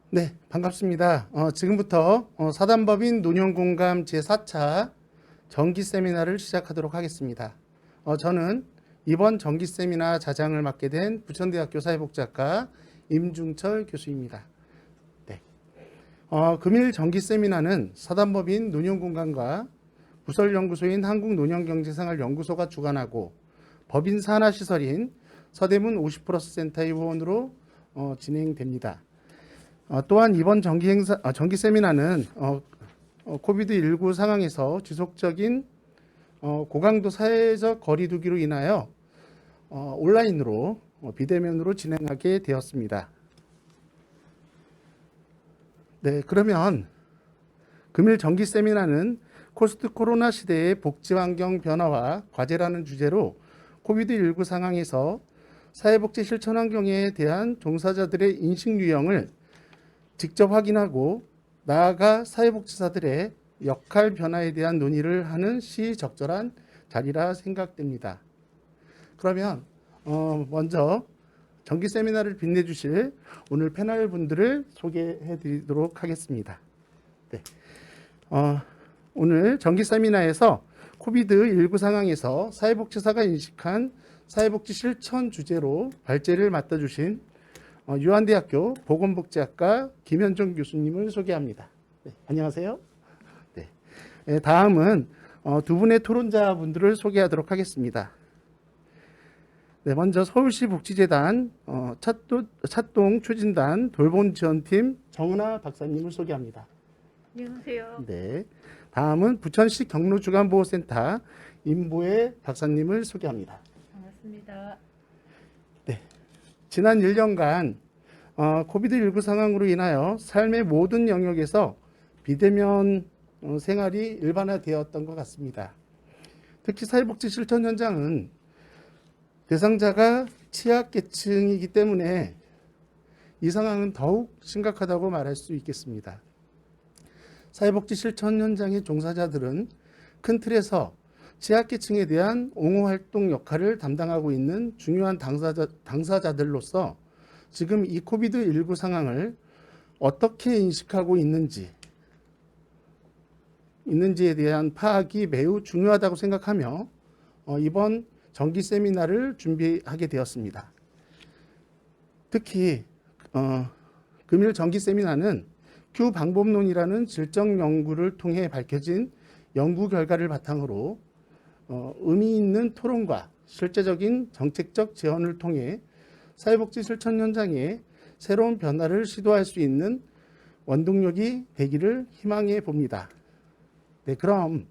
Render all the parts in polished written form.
네, 반갑습니다. 지금부터 사단법인 노년공감 제4차 정기 세미나를 시작하도록 하겠습니다. 저는 이번 정기 세미나 자장을 맡게 된 부천대학교 사회복지학과 임중철 교수입니다. 네, 금일 정기 세미나는 사단법인 노년공감과 부설연구소인 한국노년경제생활연구소가 주관하고 법인 산하시설인 서대문 50플러스 센터의 후원으로 진행됩니다. 또한 이번 정기 세미나는 코비드19 상황에서 지속적인 고강도 사회적 거리 두기로 인하여 온라인으로 비대면으로 진행하게 되었습니다. 네, 그러면 금일 정기 세미나는 포스트 코로나 시대의 복지 환경 변화와 과제라는 주제로 코비드19 상황에서 사회복지 실천 환경에 대한 종사자들의 인식 유형을 직접 확인하고 나아가 사회복지사들의 역할 변화에 대한 논의를 하는 시적절한 자리라 생각됩니다. 그러면 먼저 정기 세미나를 빛내주실 오늘 패널 분들을 소개해 드리도록 하겠습니다. 네. 오늘 정기 세미나에서 코비드19 상황에서 사회복지사가 인식한 사회복지 실천 주제로 발제를 맡아주신 유한대학교 보건복지학과 김현정 교수님을 소개합니다. 네, 안녕하세요. 네, 다음은 두 분의 토론자분들을 소개하도록 하겠습니다. 네, 먼저 서울시 복지재단 찻동 추진단 돌봄지원팀 정은아 박사님을 소개합니다. 안녕하세요. 네, 다음은 부천시 경로주간보호센터 임보혜 박사님을 소개합니다. 반갑습니다. 네, 지난 1년간 코비드19 상황으로 인하여 삶의 모든 영역에서 비대면 생활이 일반화되었던 것 같습니다. 특히 사회복지 실천 현장은 대상자가 취약계층이기 때문에 이 상황은 더욱 심각하다고 말할 수 있겠습니다. 사회복지 실천 현장의 종사자들은 큰 틀에서 취약계층에 대한 옹호활동 역할을 담당하고 있는 중요한 당사자들로서 지금 이 코비드19 상황을 어떻게 인식하고 있는지에 대한 파악이 매우 중요하다고 생각하며 이번 정기 세미나를 준비하게 되었습니다. 특히 금일 정기 세미나는 큐 방법론이라는 질적 연구를 통해 밝혀진 연구 결과를 바탕으로 의미 있는 토론과 실제적인 정책적 제언을 통해 사회복지 실천 현장에 새로운 변화를 시도할 수 있는 원동력이 되기를 희망해 봅니다. 네, 그럼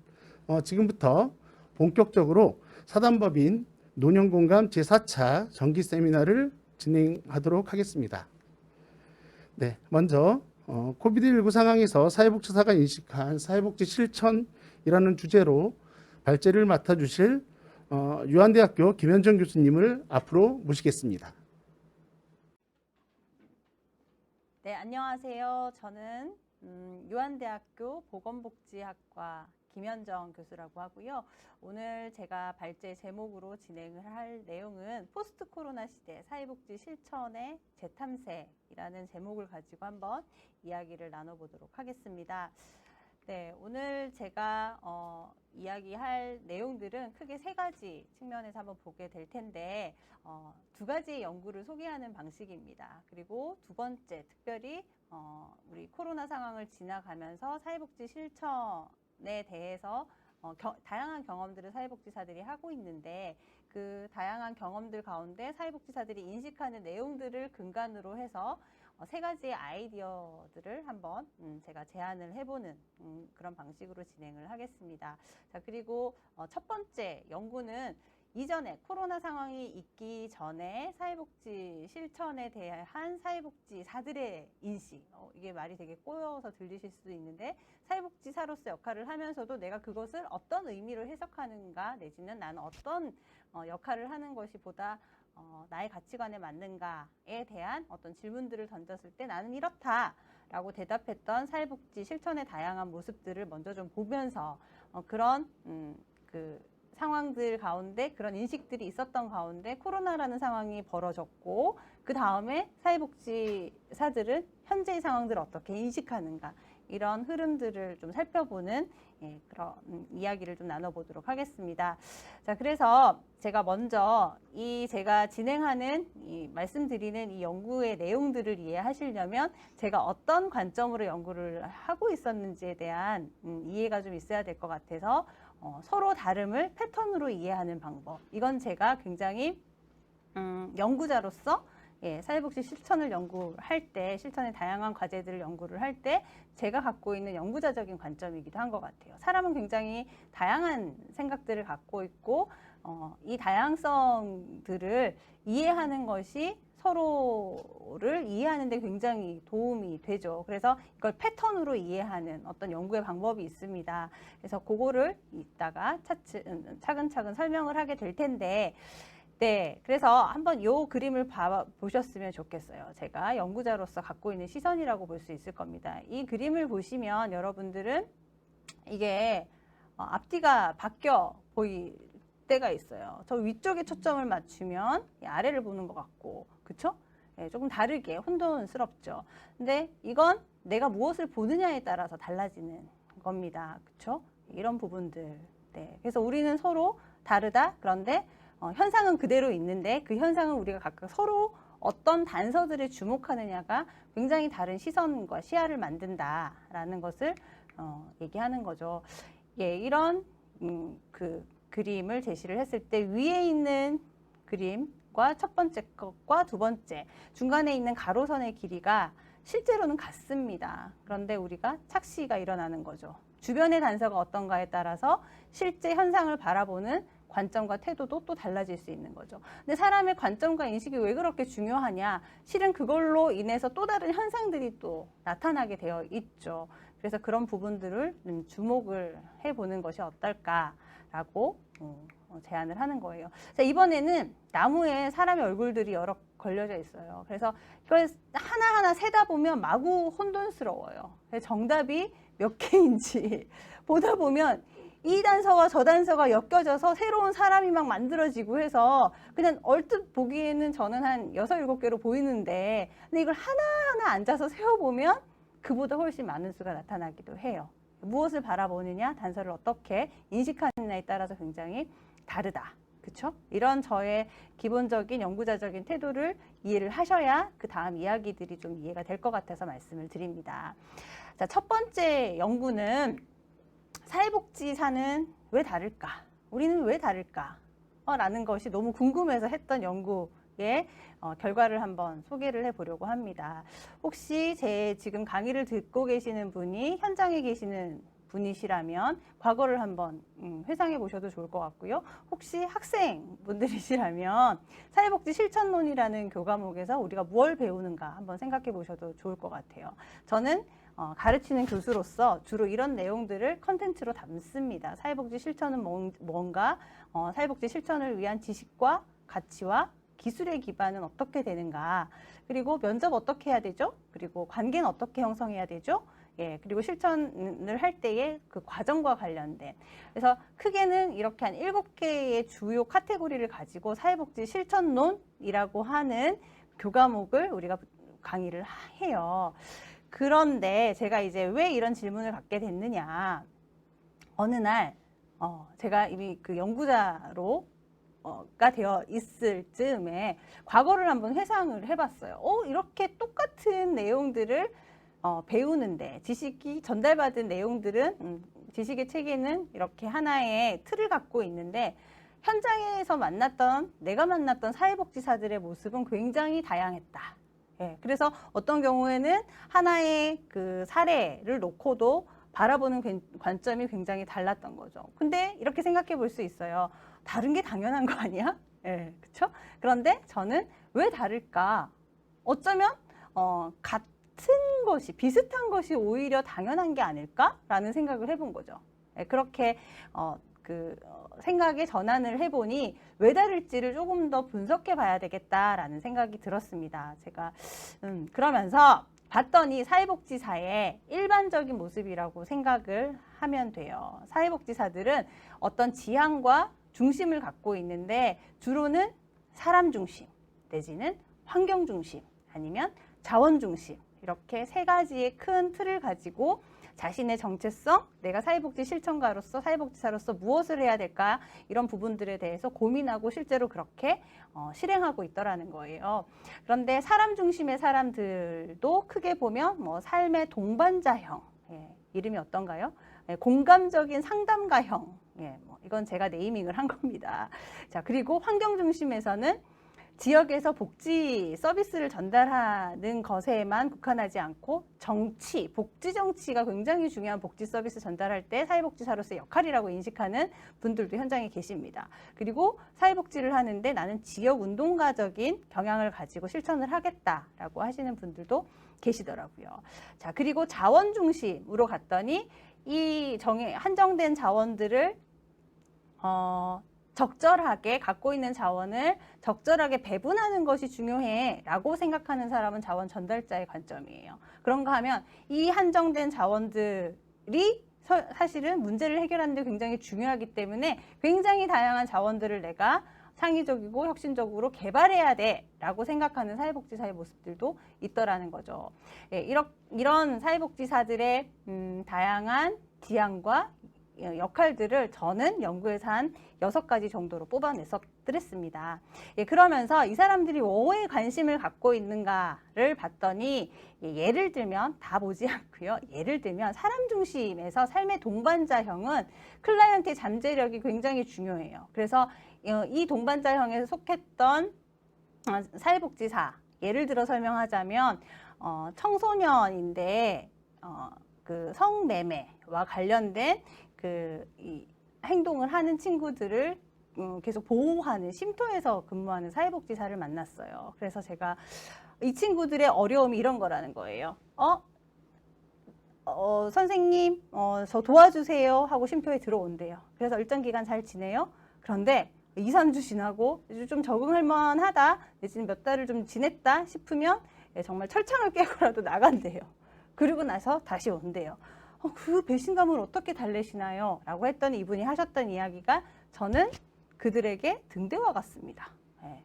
지금부터 본격적으로 사단법인 노년공감 제4차 정기 세미나를 진행하도록 하겠습니다. 네, 먼저 코비드19 상황에서 사회복지사가 인식한 사회복지 실천이라는 주제로 발제를 맡아주실 유한대학교 김현정 교수님을 앞으로 모시겠습니다. 네, 안녕하세요. 저는 유한대학교 보건복지학과 김현정 교수라고 하고요. 오늘 제가 발제 제목으로 진행을 할 내용은 포스트 코로나 시대 사회복지 실천의 재탐색이라는 제목을 가지고 한번 이야기를 나눠보도록 하겠습니다. 네, 오늘 제가 이야기할 내용들은 크게 세 가지 측면에서 한번 보게 될 텐데 두 가지의 연구를 소개하는 방식입니다. 그리고 두 번째, 특별히 우리 코로나 상황을 지나가면서 사회복지 실천에 대해서 다양한 경험들을 사회복지사들이 하고 있는데 그 다양한 경험들 가운데 사회복지사들이 인식하는 내용들을 근간으로 해서 세 가지의 아이디어들을 한번 제가 제안을 해보는 그런 방식으로 진행을 하겠습니다. 자, 그리고 첫 번째 연구는 이전에 코로나 상황이 있기 전에 사회복지 실천에 대한 사회복지사들의 인식, 이게 말이 되게 꼬여서 들리실 수도 있는데 사회복지사로서 역할을 하면서도 내가 그것을 어떤 의미로 해석하는가 내지는 나는 어떤 역할을 하는 것이 보다 나의 가치관에 맞는가에 대한 어떤 질문들을 던졌을 때 나는 이렇다라고 대답했던 사회복지 실천의 다양한 모습들을 먼저 좀 보면서 그런 그 상황들 가운데 그런 인식들이 있었던 가운데 코로나라는 상황이 벌어졌고 그 다음에 사회복지사들은 현재의 상황들을 어떻게 인식하는가 이런 흐름들을 좀 살펴보는 그런 이야기를 좀 나눠보도록 하겠습니다. 자, 그래서 제가 먼저 제가 진행하는 말씀드리는 이 연구의 내용들을 이해하시려면 제가 어떤 관점으로 연구를 하고 있었는지에 대한 이해가 좀 있어야 될 것 같아서 서로 다름을 패턴으로 이해하는 방법. 이건 제가 굉장히 연구자로서 사회복지 실천을 연구할 때, 실천의 다양한 과제들을 연구를 할 때 제가 갖고 있는 연구자적인 관점이기도 한 것 같아요. 사람은 굉장히 다양한 생각들을 갖고 있고 이 다양성들을 이해하는 것이 서로를 이해하는 데 굉장히 도움이 되죠. 그래서 이걸 패턴으로 이해하는 어떤 연구의 방법이 있습니다. 그래서 그거를 이따가 차근차근 설명을 하게 될 텐데 네, 그래서 한번 이 그림을 보셨으면 좋겠어요. 제가 연구자로서 갖고 있는 시선이라고 볼 수 있을 겁니다. 이 그림을 보시면 여러분들은 이게 앞뒤가 바뀌어 보일 때가 있어요. 저 위쪽에 초점을 맞추면 아래를 보는 것 같고, 그쵸? 네, 조금 다르게 혼돈스럽죠. 근데 이건 내가 무엇을 보느냐에 따라서 달라지는 겁니다. 그쵸? 이런 부분들. 네, 그래서 우리는 서로 다르다. 그런데 현상은 그대로 있는데 그 현상은 우리가 각각 서로 어떤 단서들에 주목하느냐가 굉장히 다른 시선과 시야를 만든다라는 것을 얘기하는 거죠. 예, 이런 그림을 제시를 했을 때 위에 있는 그림과 첫 번째 것과 두 번째 중간에 있는 가로선의 길이가 실제로는 같습니다. 그런데 우리가 착시가 일어나는 거죠. 주변의 단서가 어떤가에 따라서 실제 현상을 바라보는 관점과 태도도 또 달라질 수 있는 거죠. 근데 사람의 관점과 인식이 왜 그렇게 중요하냐? 실은 그걸로 인해서 또 다른 현상들이 또 나타나게 되어 있죠. 그래서 그런 부분들을 주목을 해보는 것이 어떨까라고 제안을 하는 거예요. 자, 이번에는 나무에 사람의 얼굴들이 여러 걸려져 있어요. 그래서 이걸 하나하나 세다 보면 마구 혼돈스러워요. 정답이 몇 개인지 보다 보면 이 단서와 저 단서가 엮여져서 새로운 사람이 막 만들어지고 해서 그냥 얼뜻 보기에는 저는 한 6, 7개로 보이는데 근데 이걸 하나하나 앉아서 세어보면 그보다 훨씬 많은 수가 나타나기도 해요. 무엇을 바라보느냐, 단서를 어떻게 인식하느냐에 따라서 굉장히 다르다. 그쵸? 이런 저의 기본적인 연구자적인 태도를 이해를 하셔야 그 다음 이야기들이 좀 이해가 될 것 같아서 말씀을 드립니다. 자, 첫 번째 연구는 사회복지사는 왜 다를까? 우리는 왜 다를까? 라는 것이 너무 궁금해서 했던 연구의 결과를 한번 소개를 해보려고 합니다. 혹시 제 지금 강의를 듣고 계시는 분이 현장에 계시는 분이시라면 과거를 한번 회상해 보셔도 좋을 것 같고요. 혹시 학생분들이시라면 사회복지 실천론이라는 교과목에서 우리가 뭘 배우는가 한번 생각해 보셔도 좋을 것 같아요. 저는 가르치는 교수로서 주로 이런 내용들을 컨텐츠로 담습니다. 사회복지 실천은 뭔가, 사회복지 실천을 위한 지식과 가치와 기술의 기반은 어떻게 되는가, 그리고 면접 어떻게 해야 되죠? 그리고 관계는 어떻게 형성해야 되죠? 예, 그리고 실천을 할 때의 그 과정과 관련된. 그래서 크게는 이렇게 한 7개의 주요 카테고리를 가지고 사회복지 실천론이라고 하는 교과목을 우리가 강의를 해요. 그런데 제가 이제 왜 이런 질문을 갖게 됐느냐. 어느 날, 제가 이미 그 연구자로 가 되어 있을 즈음에 과거를 한번 회상을 해봤어요. 이렇게 똑같은 내용들을 배우는데 지식이 전달받은 내용들은 지식의 체계는 이렇게 하나의 틀을 갖고 있는데 현장에서 내가 만났던 사회복지사들의 모습은 굉장히 다양했다. 예, 그래서 어떤 경우에는 하나의 그 사례를 놓고도 바라보는 관점이 굉장히 달랐던 거죠. 근데 이렇게 생각해 볼 수 있어요. 다른 게 당연한 거 아니야? 예, 그렇죠? 그런데 저는 왜 다를까? 어쩌면 같은 것이, 비슷한 것이 오히려 당연한 게 아닐까라는 생각을 해본 거죠. 예, 그렇게 생각의 전환을 해보니 왜 다를지를 조금 더 분석해 봐야 되겠다라는 생각이 들었습니다. 제가 그러면서 봤더니 사회복지사의 일반적인 모습이라고 생각을 하면 돼요. 사회복지사들은 어떤 지향과 중심을 갖고 있는데 주로는 사람 중심 내지는 환경 중심 아니면 자원 중심 이렇게 세 가지의 큰 틀을 가지고 자신의 정체성, 내가 사회복지 실천가로서 사회복지사로서 무엇을 해야 될까 이런 부분들에 대해서 고민하고 실제로 그렇게 실행하고 있더라는 거예요. 그런데 사람 중심의 사람들도 크게 보면 뭐 삶의 동반자형, 이름이 어떤가요? 공감적인 상담가형, 뭐 이건 제가 네이밍을 한 겁니다. 자, 그리고 환경 중심에서는 지역에서 복지 서비스를 전달하는 것에만 국한하지 않고 정치, 복지 정치가 굉장히 중요한 복지 서비스 전달할 때 사회복지사로서의 역할이라고 인식하는 분들도 현장에 계십니다. 그리고 사회복지를 하는데 나는 지역 운동가적인 경향을 가지고 실천을 하겠다라고 하시는 분들도 계시더라고요. 자, 그리고 자원 중심으로 갔더니 이 한정된 자원들을 적절하게 갖고 있는 자원을 적절하게 배분하는 것이 중요해 라고 생각하는 사람은 자원 전달자의 관점이에요. 그런가 하면 이 한정된 자원들이 사실은 문제를 해결하는 데 굉장히 중요하기 때문에 굉장히 다양한 자원들을 내가 창의적이고 혁신적으로 개발해야 돼 라고 생각하는 사회복지사의 모습들도 있더라는 거죠. 이런 사회복지사들의 다양한 지향과 역할들을 저는 연구에서 한 6가지 정도로 뽑아내서 드렸습니다. 그러면서 이 사람들이 뭐에 관심을 갖고 있는가를 봤더니 예를 들면 다 보지 않고요. 예를 들면 사람 중심에서 삶의 동반자형은 클라이언트의 잠재력이 굉장히 중요해요. 그래서 이 동반자형에 속했던 사회복지사 예를 들어 설명하자면 청소년인데 그 성매매와 관련된 이 행동을 하는 친구들을 계속 보호하는 쉼터에서 근무하는 사회복지사를 만났어요. 그래서 제가 이 친구들의 어려움이 이런 거라는 거예요. 선생님, 저 도와주세요 하고 쉼터에 들어온대요. 그래서 일정 기간 잘 지내요. 그런데 2, 3주 지나고 좀 적응할 만하다, 내지는 몇 달을 좀 지냈다 싶으면 정말 철창을 깨고라도 나간대요. 그리고 나서 다시 온대요. 그 배신감을 어떻게 달래시나요? 라고 했더니 이분이 하셨던 이야기가 저는 그들에게 등대와 같습니다.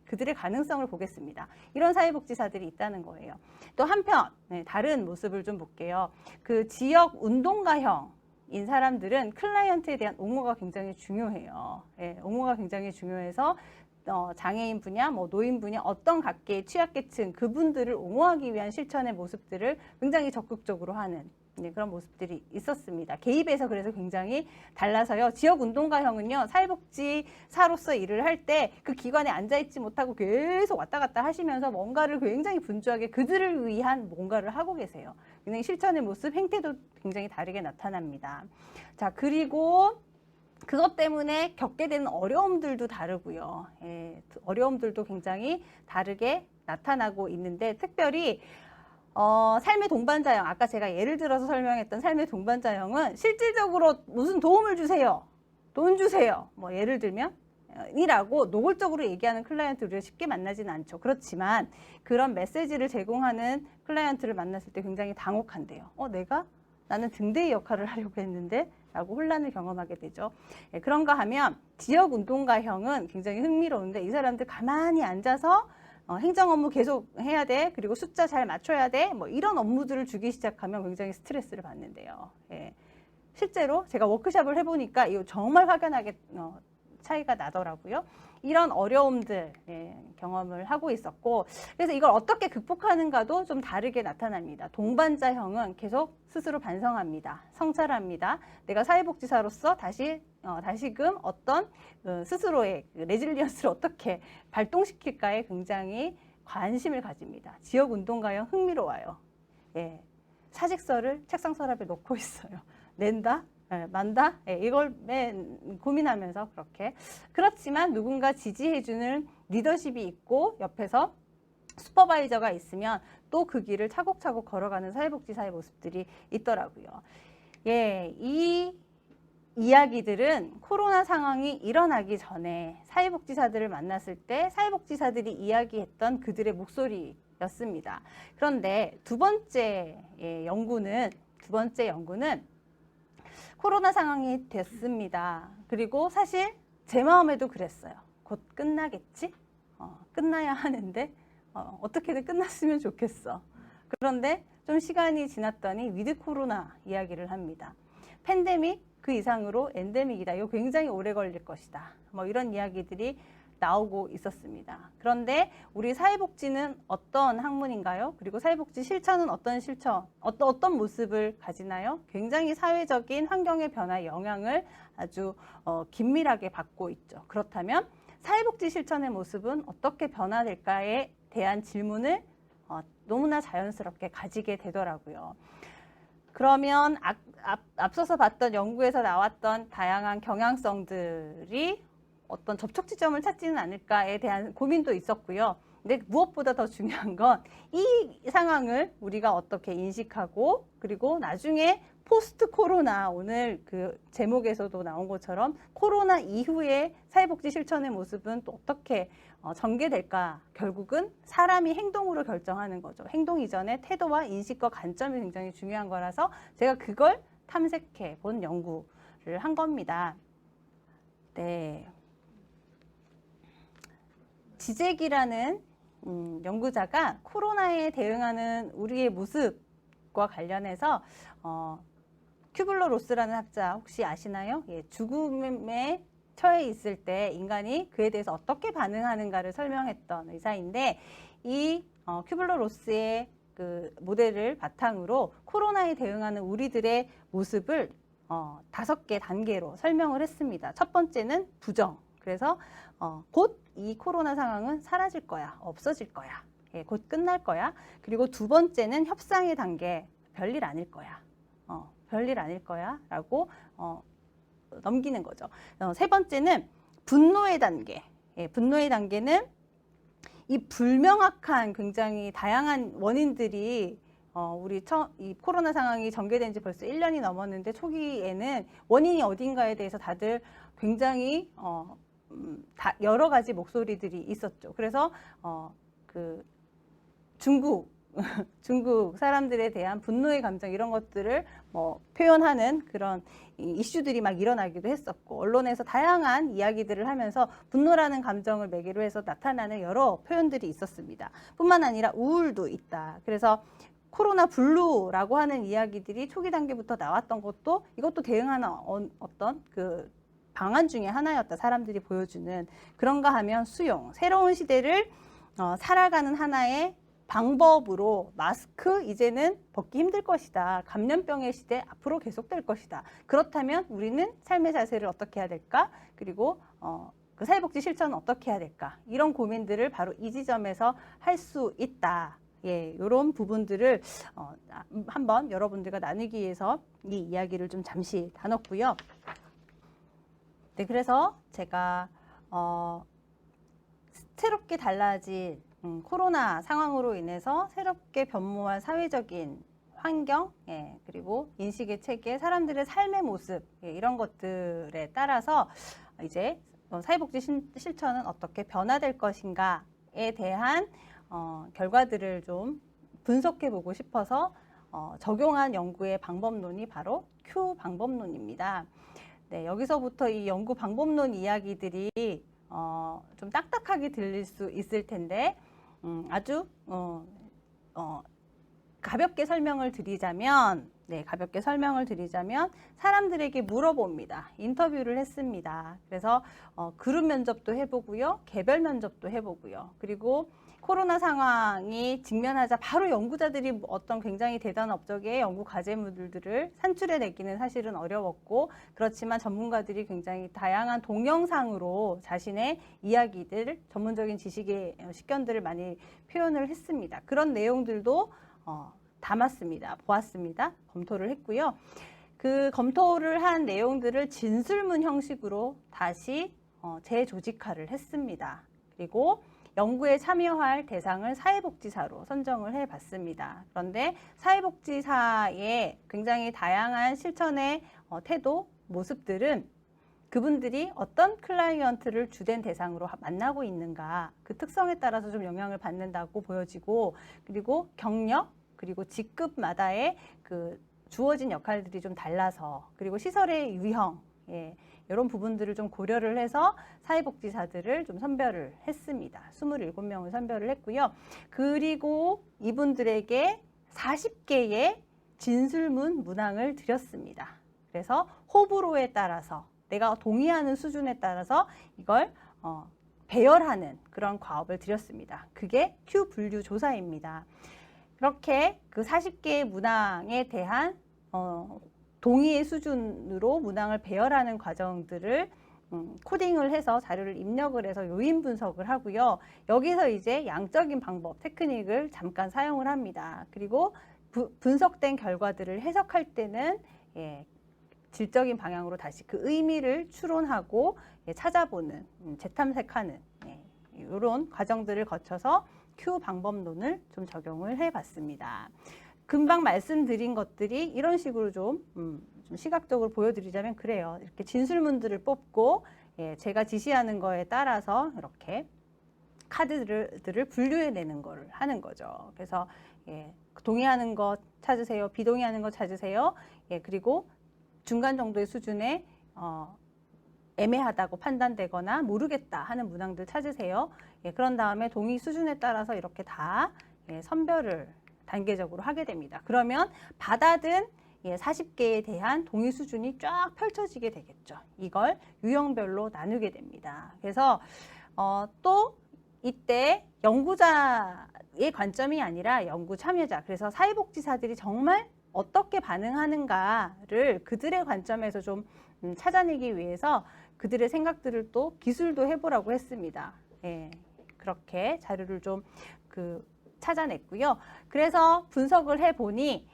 그들의 가능성을 보겠습니다. 이런 사회복지사들이 있다는 거예요. 또 한편 다른 모습을 좀 볼게요. 그 지역 운동가형인 사람들은 클라이언트에 대한 옹호가 굉장히 중요해요. 옹호가 굉장히 중요해서 장애인 분야, 뭐 노인 분야, 어떤 각계의 취약계층 그분들을 옹호하기 위한 실천의 모습들을 굉장히 적극적으로 하는 그런 모습들이 있었습니다. 개입에서 그래서 굉장히 달라서요. 지역운동가형은요, 사회복지사로서 일을 할 때 그 기관에 앉아있지 못하고 계속 왔다 갔다 하시면서 뭔가를 굉장히 분주하게 그들을 위한 뭔가를 하고 계세요. 굉장히 실천의 모습, 행태도 굉장히 다르게 나타납니다. 자, 그리고 그것 때문에 겪게 되는 어려움들도 다르고요. 어려움들도 굉장히 다르게 나타나고 있는데 특별히 삶의 동반자형, 아까 제가 예를 들어서 설명했던 삶의 동반자형은 실질적으로 무슨 도움을 주세요, 돈 주세요, 뭐 예를 들면 이라고 노골적으로 얘기하는 클라이언트 우리가 쉽게 만나지는 않죠. 그렇지만 그런 메시지를 제공하는 클라이언트를 만났을 때 굉장히 당혹한데요. 나는 등대의 역할을 하려고 했는데 라고 혼란을 경험하게 되죠. 그런가 하면 지역운동가형은 굉장히 흥미로운데 이 사람들 가만히 앉아서 행정 업무 계속 해야 돼. 그리고 숫자 잘 맞춰야 돼. 뭐 이런 업무들을 주기 시작하면 굉장히 스트레스를 받는데요. 실제로 제가 워크숍을 해보니까 이거 정말 확연하게 차이가 나더라고요. 이런 어려움들 경험을 하고 있었고, 그래서 이걸 어떻게 극복하는가도 좀 다르게 나타납니다. 동반자형은 계속 스스로 반성합니다. 성찰합니다. 내가 사회복지사로서 다시금 어떤 스스로의 레질리언스를 어떻게 발동시킬까에 굉장히 관심을 가집니다. 지역운동가형 흥미로워요. 사직서를 책상 서랍에 놓고 있어요. 낸다? 만다? 이걸 고민하면서 그렇지만 누군가 지지해주는 리더십이 있고 옆에서 슈퍼바이저가 있으면 또 그 길을 차곡차곡 걸어가는 사회복지사의 모습들이 있더라고요. 이 이야기들은 코로나 상황이 일어나기 전에 사회복지사들을 만났을 때 사회복지사들이 이야기했던 그들의 목소리였습니다. 그런데 두 번째 연구는 코로나 상황이 됐습니다. 그리고 사실 제 마음에도 그랬어요. 곧 끝나겠지? 끝나야 하는데 어떻게든 끝났으면 좋겠어. 그런데 좀 시간이 지났더니 위드 코로나 이야기를 합니다. 팬데믹 그 이상으로 엔데믹이다. 이거 굉장히 오래 걸릴 것이다. 뭐 이런 이야기들이 나오고 있었습니다. 그런데 우리 사회복지는 어떤 학문인가요? 그리고 사회복지 실천은 어떤 실천, 어떤 모습을 가지나요? 굉장히 사회적인 환경의 변화에 영향을 아주 긴밀하게 받고 있죠. 그렇다면 사회복지 실천의 모습은 어떻게 변화될까에 대한 질문을 너무나 자연스럽게 가지게 되더라고요. 그러면 앞서서 봤던 연구에서 나왔던 다양한 경향성들이 어떤 접촉 지점을 찾지는 않을까에 대한 고민도 있었고요. 근데 무엇보다 더 중요한 건 이 상황을 우리가 어떻게 인식하고 그리고 나중에 포스트 코로나 오늘 그 제목에서도 나온 것처럼 코로나 이후의 사회복지 실천의 모습은 또 어떻게 전개될까? 결국은 사람이 행동으로 결정하는 거죠. 행동 이전에 태도와 인식과 관점이 굉장히 중요한 거라서 제가 그걸 탐색해 본 연구를 한 겁니다. 네. 지젝이라는 연구자가 코로나에 대응하는 우리의 모습과 관련해서 큐블러-로스라는 학자 혹시 아시나요? 예, 죽음에 처해 있을 때 인간이 그에 대해서 어떻게 반응하는가를 설명했던 의사인데 이 큐블러-로스의 그 모델을 바탕으로 코로나에 대응하는 우리들의 모습을 5개 단계로 설명을 했습니다. 첫 번째는 부정. 그래서 곧 이 코로나 상황은 사라질 거야, 없어질 거야, 예, 곧 끝날 거야. 그리고 두 번째는 협상의 단계, 별일 아닐 거야, 별일 아닐 거야 라고 넘기는 거죠. 세 번째는 분노의 단계. 예, 분노의 단계는 이 불명확한 굉장히 다양한 원인들이 우리 이 코로나 상황이 전개된 지 벌써 1년이 넘었는데 초기에는 원인이 어딘가에 대해서 다들 굉장히 다 여러 가지 목소리들이 있었죠. 그래서 그 중국 사람들에 대한 분노의 감정 이런 것들을 표현하는 그런 이슈들이 막 일어나기도 했었고 언론에서 다양한 이야기들을 하면서 분노라는 감정을 매개로 해서 나타나는 여러 표현들이 있었습니다. 뿐만 아니라 우울도 있다. 그래서 코로나 블루라고 하는 이야기들이 초기 단계부터 나왔던 것도 이것도 대응하는 어떤 그 방안 중에 하나였다. 사람들이 보여주는 그런가 하면 수용, 새로운 시대를 살아가는 하나의 방법으로 마스크 이제는 벗기 힘들 것이다. 감염병의 시대 앞으로 계속될 것이다. 그렇다면 우리는 삶의 자세를 어떻게 해야 될까? 그리고 그 사회복지 실천은 어떻게 해야 될까? 이런 고민들을 바로 이 지점에서 할 수 있다. 예, 이런 부분들을 한번 여러분들과 나누기 위해서 이 이야기를 좀 잠시 나눴고요. 네, 그래서 제가 새롭게 달라진 코로나 상황으로 인해서 새롭게 변모한 사회적인 환경, 예, 그리고 인식의 체계, 사람들의 삶의 모습, 예, 이런 것들에 따라서 이제 사회복지 실천은 어떻게 변화될 것인가에 대한 결과들을 좀 분석해 보고 싶어서 적용한 연구의 방법론이 바로 Q 방법론입니다. 네, 여기서부터 이 연구 방법론 이야기들이 좀 딱딱하게 들릴 수 있을 텐데 아주 가볍게 설명을 드리자면 사람들에게 물어봅니다. 인터뷰를 했습니다. 그래서 그룹 면접도 해보고요. 개별 면접도 해보고요. 그리고 코로나 상황이 직면하자 바로 연구자들이 어떤 굉장히 대단한 업적의 연구 과제물들을 산출해내기는 사실은 어려웠고 그렇지만 전문가들이 굉장히 다양한 동영상으로 자신의 이야기들, 전문적인 지식의 식견들을 많이 표현을 했습니다. 그런 내용들도 담았습니다. 보았습니다. 검토를 했고요. 그 검토를 한 내용들을 진술문 형식으로 다시 재조직화를 했습니다. 그리고 연구에 참여할 대상을 사회복지사로 선정을 해봤습니다. 그런데 사회복지사의 굉장히 다양한 실천의 태도, 모습들은 그분들이 어떤 클라이언트를 주된 대상으로 만나고 있는가 그 특성에 따라서 좀 영향을 받는다고 보여지고 그리고 경력 그리고 직급마다의 그 주어진 역할들이 좀 달라서 그리고 시설의 유형 예, 이런 부분들을 좀 고려를 해서 사회복지사들을 좀 선별을 했습니다. 27명을 선별을 했고요. 그리고 이분들에게 40개의 진술문 문항을 드렸습니다. 그래서 호불호에 따라서 내가 동의하는 수준에 따라서 이걸 배열하는 그런 과업을 드렸습니다. 그게 Q 분류 조사입니다. 그렇게 그 40개의 문항에 대한 동의의 수준으로 문항을 배열하는 과정들을 코딩을 해서 자료를 입력을 해서 요인 분석을 하고요. 여기서 이제 양적인 방법, 테크닉을 잠깐 사용을 합니다. 그리고 분석된 결과들을 해석할 때는 질적인 방향으로 다시 그 의미를 추론하고 찾아보는, 재탐색하는 이런 과정들을 거쳐서 Q 방법론을 좀 적용을 해봤습니다. 금방 말씀드린 것들이 이런 식으로 좀 시각적으로 보여드리자면 그래요. 이렇게 진술문들을 뽑고 제가 지시하는 거에 따라서 이렇게 카드들을 분류해내는 거를 하는 거죠. 그래서 동의하는 것 찾으세요. 비동의하는 것 찾으세요. 그리고 중간 정도의 수준에 애매하다고 판단되거나 모르겠다 하는 문항들 찾으세요. 그런 다음에 동의 수준에 따라서 이렇게 다 선별을 단계적으로 하게 됩니다. 그러면 받아든 40개에 대한 동의 수준이 쫙 펼쳐지게 되겠죠. 이걸 유형별로 나누게 됩니다. 그래서 또 이때 연구자의 관점이 아니라 연구 참여자, 그래서 사회복지사들이 정말 어떻게 반응하는가를 그들의 관점에서 좀 찾아내기 위해서 그들의 생각들을 또 기술도 해보라고 했습니다. 그렇게 자료를 좀 찾아냈고요. 그래서 분석을 해보니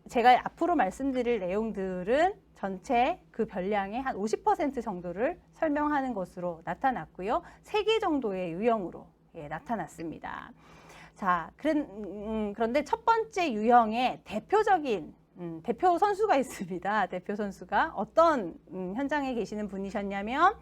제가 앞으로 말씀드릴 내용들은 전체 그 변량의 한 50% 정도를 설명하는 것으로 나타났고요. 3개 정도의 유형으로 나타났습니다. 자, 그런데 첫 번째 유형의 대표적인 대표 선수가 있습니다. 대표 선수가 어떤 현장에 계시는 분이셨냐면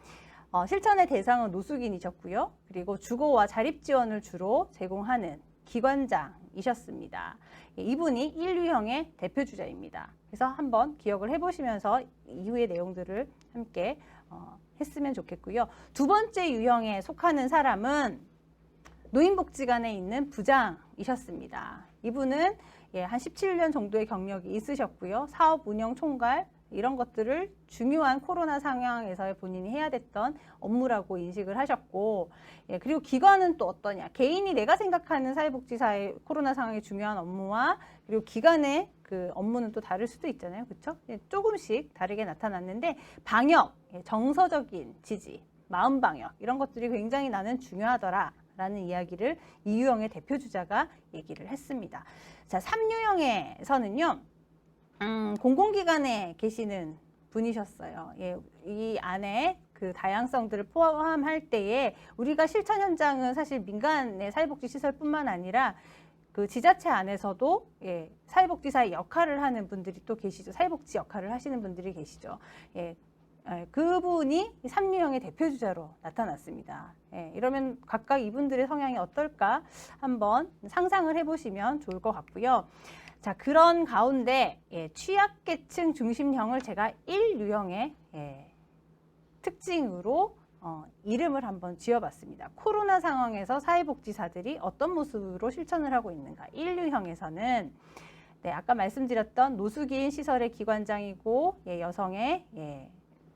실천의 대상은 노숙인이셨고요. 그리고 주거와 자립 지원을 주로 제공하는 기관장이셨습니다. 이분이 1유형의 대표 주자입니다. 그래서 한번 기억을 해보시면서 이후의 내용들을 함께 했으면 좋겠고요. 두 번째 유형에 속하는 사람은 노인복지관에 있는 부장이셨습니다. 이분은 한 17년 정도의 경력이 있으셨고요. 사업 운영 총괄 이런 것들을 중요한 코로나 상황에서 본인이 해야 됐던 업무라고 인식을 하셨고, 그리고 기관은 또 어떠냐. 개인이 내가 생각하는 사회복지사의 코로나 상황의 중요한 업무와 그리고 기관의 그 업무는 또 다를 수도 있잖아요. 그렇죠? 조금씩 다르게 나타났는데 방역, 정서적인 지지, 마음 방역 이런 것들이 굉장히 나는 중요하더라. 라는 이야기를 이 유형의 대표 주자가 얘기를 했습니다. 자, 3유형에서는요, 공공기관에 계시는 분이셨어요. 이 안에 그 다양성들을 포함할 때에 우리가 실천 현장은 사실 민간의 사회복지시설뿐만 아니라 그 지자체 안에서도 사회복지사의 역할을 하는 분들이 또 계시죠. 사회복지 역할을 하시는 분들이 계시죠. 그분이 3유형의 대표주자로 나타났습니다. 이러면 각각 이분들의 성향이 어떨까 한번 상상을 해보시면 좋을 것 같고요. 자, 그런 가운데 취약계층 중심형을 제가 1유형의 특징으로 이름을 한번 지어봤습니다. 코로나 상황에서 사회복지사들이 어떤 모습으로 실천을 하고 있는가. 1유형에서는 아까 말씀드렸던 노숙인 시설의 기관장이고 여성의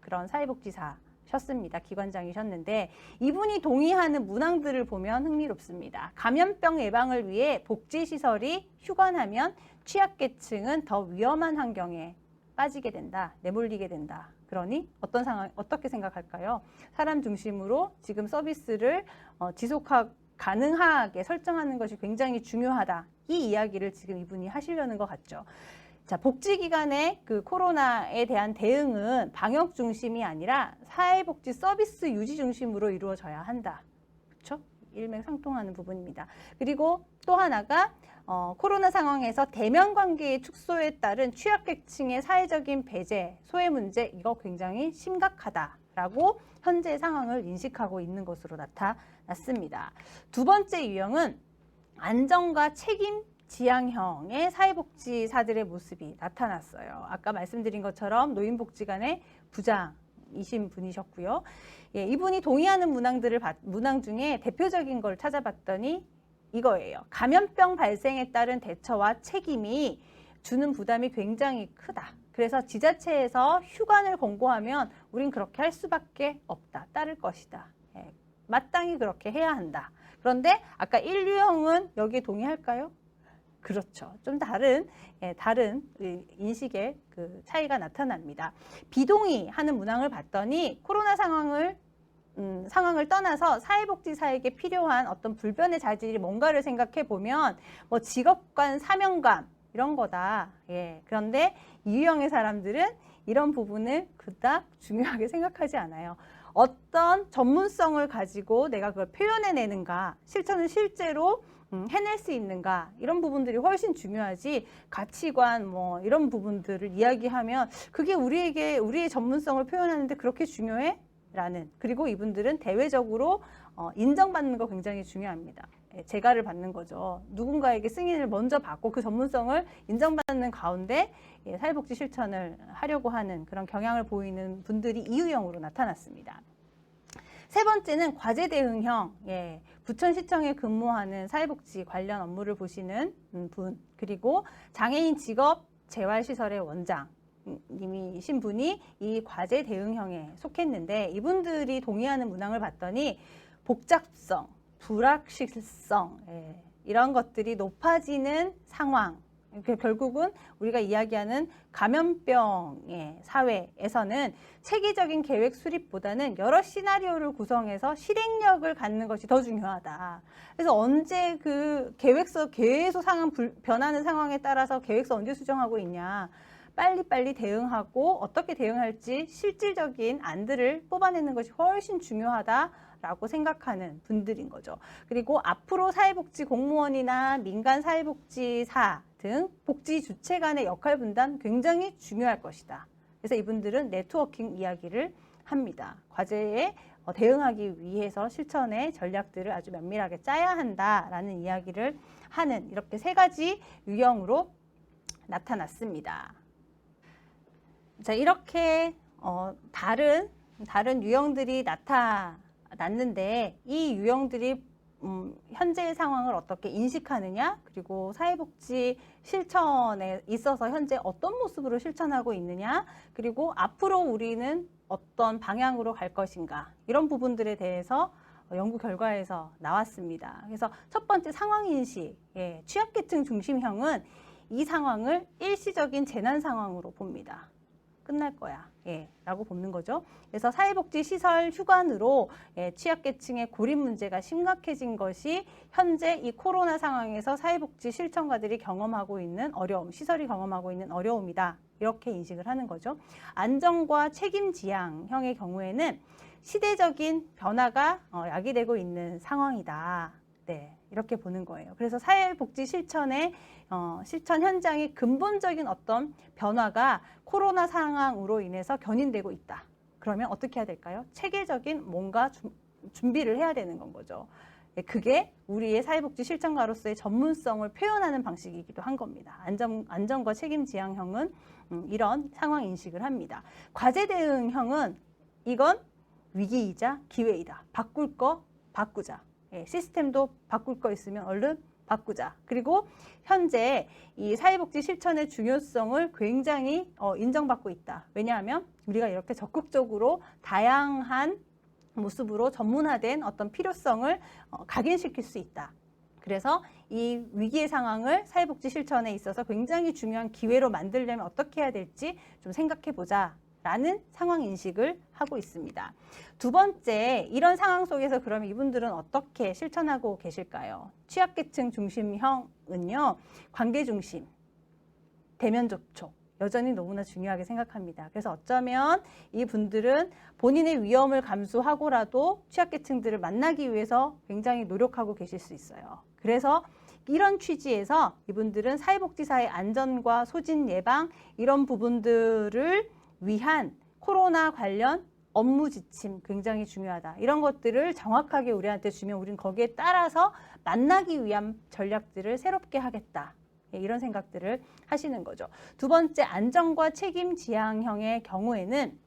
그런 사회복지사셨습니다. 기관장이셨는데 이분이 동의하는 문항들을 보면 흥미롭습니다. 감염병 예방을 위해 복지시설이 휴관하면 취약계층은 더 위험한 환경에 빠지게 된다. 내몰리게 된다. 그러니 어떤 상황, 어떻게 생각할까요? 사람 중심으로 지금 서비스를 지속 가능하게 설정하는 것이 굉장히 중요하다. 이 이야기를 지금 이분이 하시려는 것 같죠. 자, 복지기관의 그 코로나에 대한 대응은 방역 중심이 아니라 사회복지 서비스 유지 중심으로 이루어져야 한다. 그렇죠? 일맥상통하는 부분입니다. 그리고 또 하나가 코로나 상황에서 대면 관계의 축소에 따른 취약계층의 사회적인 배제, 소외 문제 이거 굉장히 심각하다라고 현재 상황을 인식하고 있는 것으로 나타났습니다. 두 번째 유형은 안정과 책임 지향형의 사회복지사들의 모습이 나타났어요. 아까 말씀드린 것처럼 노인복지관의 부장이신 분이셨고요. 예, 이분이 동의하는 문항 중에 대표적인 걸 찾아봤더니 이거예요. 감염병 발생에 따른 대처와 책임이 주는 부담이 굉장히 크다. 그래서 지자체에서 휴관을 권고하면 우린 그렇게 할 수밖에 없다. 따를 것이다. 예, 마땅히 그렇게 해야 한다. 그런데 아까 1유형은 여기에 동의할까요? 그렇죠. 좀 다른 인식의 그 차이가 나타납니다. 비동의하는 문항을 봤더니 코로나 상황을 떠나서 사회복지사에게 필요한 어떤 불변의 자질이 뭔가를 생각해 보면 뭐 직업관, 사명감 이런 거다. 예. 그런데 이유형의 사람들은 이런 부분을 그닥 중요하게 생각하지 않아요. 어떤 전문성을 가지고 내가 그걸 표현해내는가, 실천을 실제로 해낼 수 있는가, 이런 부분들이 훨씬 중요하지, 가치관 뭐 이런 부분들을 이야기하면 그게 우리의 전문성을 표현하는데 그렇게 중요해? 라는. 그리고 이분들은 대외적으로 인정받는 거 굉장히 중요합니다. 재가를 받는 거죠. 누군가에게 승인을 먼저 받고 그 전문성을 인정받는 가운데 사회복지 실천을 하려고 하는 그런 경향을 보이는 분들이 이유형으로 나타났습니다. 세 번째는 과제 대응형, 부천시청에 근무하는 사회복지 관련 업무를 보시는 분, 그리고 장애인 직업 재활시설의 원장님이신 분이 이 과제 대응형에 속했는데, 이분들이 동의하는 문항을 봤더니 복잡성, 불확실성, 이런 것들이 높아지는 상황, 결국은 우리가 이야기하는 감염병의 사회에서는 체계적인 계획 수립보다는 여러 시나리오를 구성해서 실행력을 갖는 것이 더 중요하다. 그래서 언제 그 계획서 계속 변하는 상황에 따라서 계획서 언제 수정하고 있냐. 빨리빨리 대응하고 어떻게 대응할지 실질적인 안들을 뽑아내는 것이 훨씬 중요하다라고 생각하는 분들인 거죠. 그리고 앞으로 사회복지 공무원이나 민간 사회복지사 등 복지 주체 간의 역할 분단 굉장히 중요할 것이다. 그래서 이분들은 네트워킹 이야기를 합니다. 과제에 대응하기 위해서 실천의 전략들을 아주 면밀하게 짜야 한다라는 이야기를 하는, 이렇게 세 가지 유형으로 나타났습니다. 자, 이렇게 다른 유형들이 나타났는데, 이 유형들이 현재의 상황을 어떻게 인식하느냐, 그리고 사회복지 실천에 있어서 현재 어떤 모습으로 실천하고 있느냐, 그리고 앞으로 우리는 어떤 방향으로 갈 것인가, 이런 부분들에 대해서 연구 결과에서 나왔습니다. 그래서 첫 번째 상황인식, 취약계층 중심형은 이 상황을 일시적인 재난 상황으로 봅니다. 끝날 거야, 라고 보는 거죠. 그래서 사회복지시설 휴관으로 취약계층의 고립 문제가 심각해진 것이 현재 이 코로나 상황에서 사회복지 실천가들이 경험하고 있는 어려움, 시설이 경험하고 있는 어려움이다. 이렇게 인식을 하는 거죠. 안정과 책임 지향형의 경우에는 시대적인 변화가 야기되고 있는 상황이다. 네, 이렇게 보는 거예요. 그래서 사회복지 실천 현장의 근본적인 어떤 변화가 코로나 상황으로 인해서 견인되고 있다. 그러면 어떻게 해야 될까요? 체계적인 뭔가 준비를 해야 되는 건 거죠. 그게 우리의 사회복지 실천가로서의 전문성을 표현하는 방식이기도 한 겁니다. 안전과 책임 지향형은 이런 상황 인식을 합니다. 과제 대응형은 이건 위기이자 기회이다. 바꿀 거 바꾸자. 시스템도 바꿀 거 있으면 얼른 바꾸자. 그리고 현재 이 사회복지 실천의 중요성을 굉장히 인정받고 있다. 왜냐하면 우리가 이렇게 적극적으로 다양한 모습으로 전문화된 어떤 필요성을 각인시킬 수 있다. 그래서 이 위기의 상황을 사회복지 실천에 있어서 굉장히 중요한 기회로 만들려면 어떻게 해야 될지 좀 생각해 보자. 라는 상황 인식을 하고 있습니다. 두 번째, 이런 상황 속에서 그러면 이분들은 어떻게 실천하고 계실까요? 취약계층 중심형은요, 관계 중심, 대면 접촉, 여전히 너무나 중요하게 생각합니다. 그래서 어쩌면 이분들은 본인의 위험을 감수하고라도 취약계층들을 만나기 위해서 굉장히 노력하고 계실 수 있어요. 그래서 이런 취지에서 이분들은 사회복지사의 안전과 소진 예방, 이런 부분들을 위한 코로나 관련 업무 지침 굉장히 중요하다. 이런 것들을 정확하게 우리한테 주면 우리는 거기에 따라서 만나기 위한 전략들을 새롭게 하겠다. 예, 이런 생각들을 하시는 거죠. 두 번째, 안전과 책임 지향형의 경우에는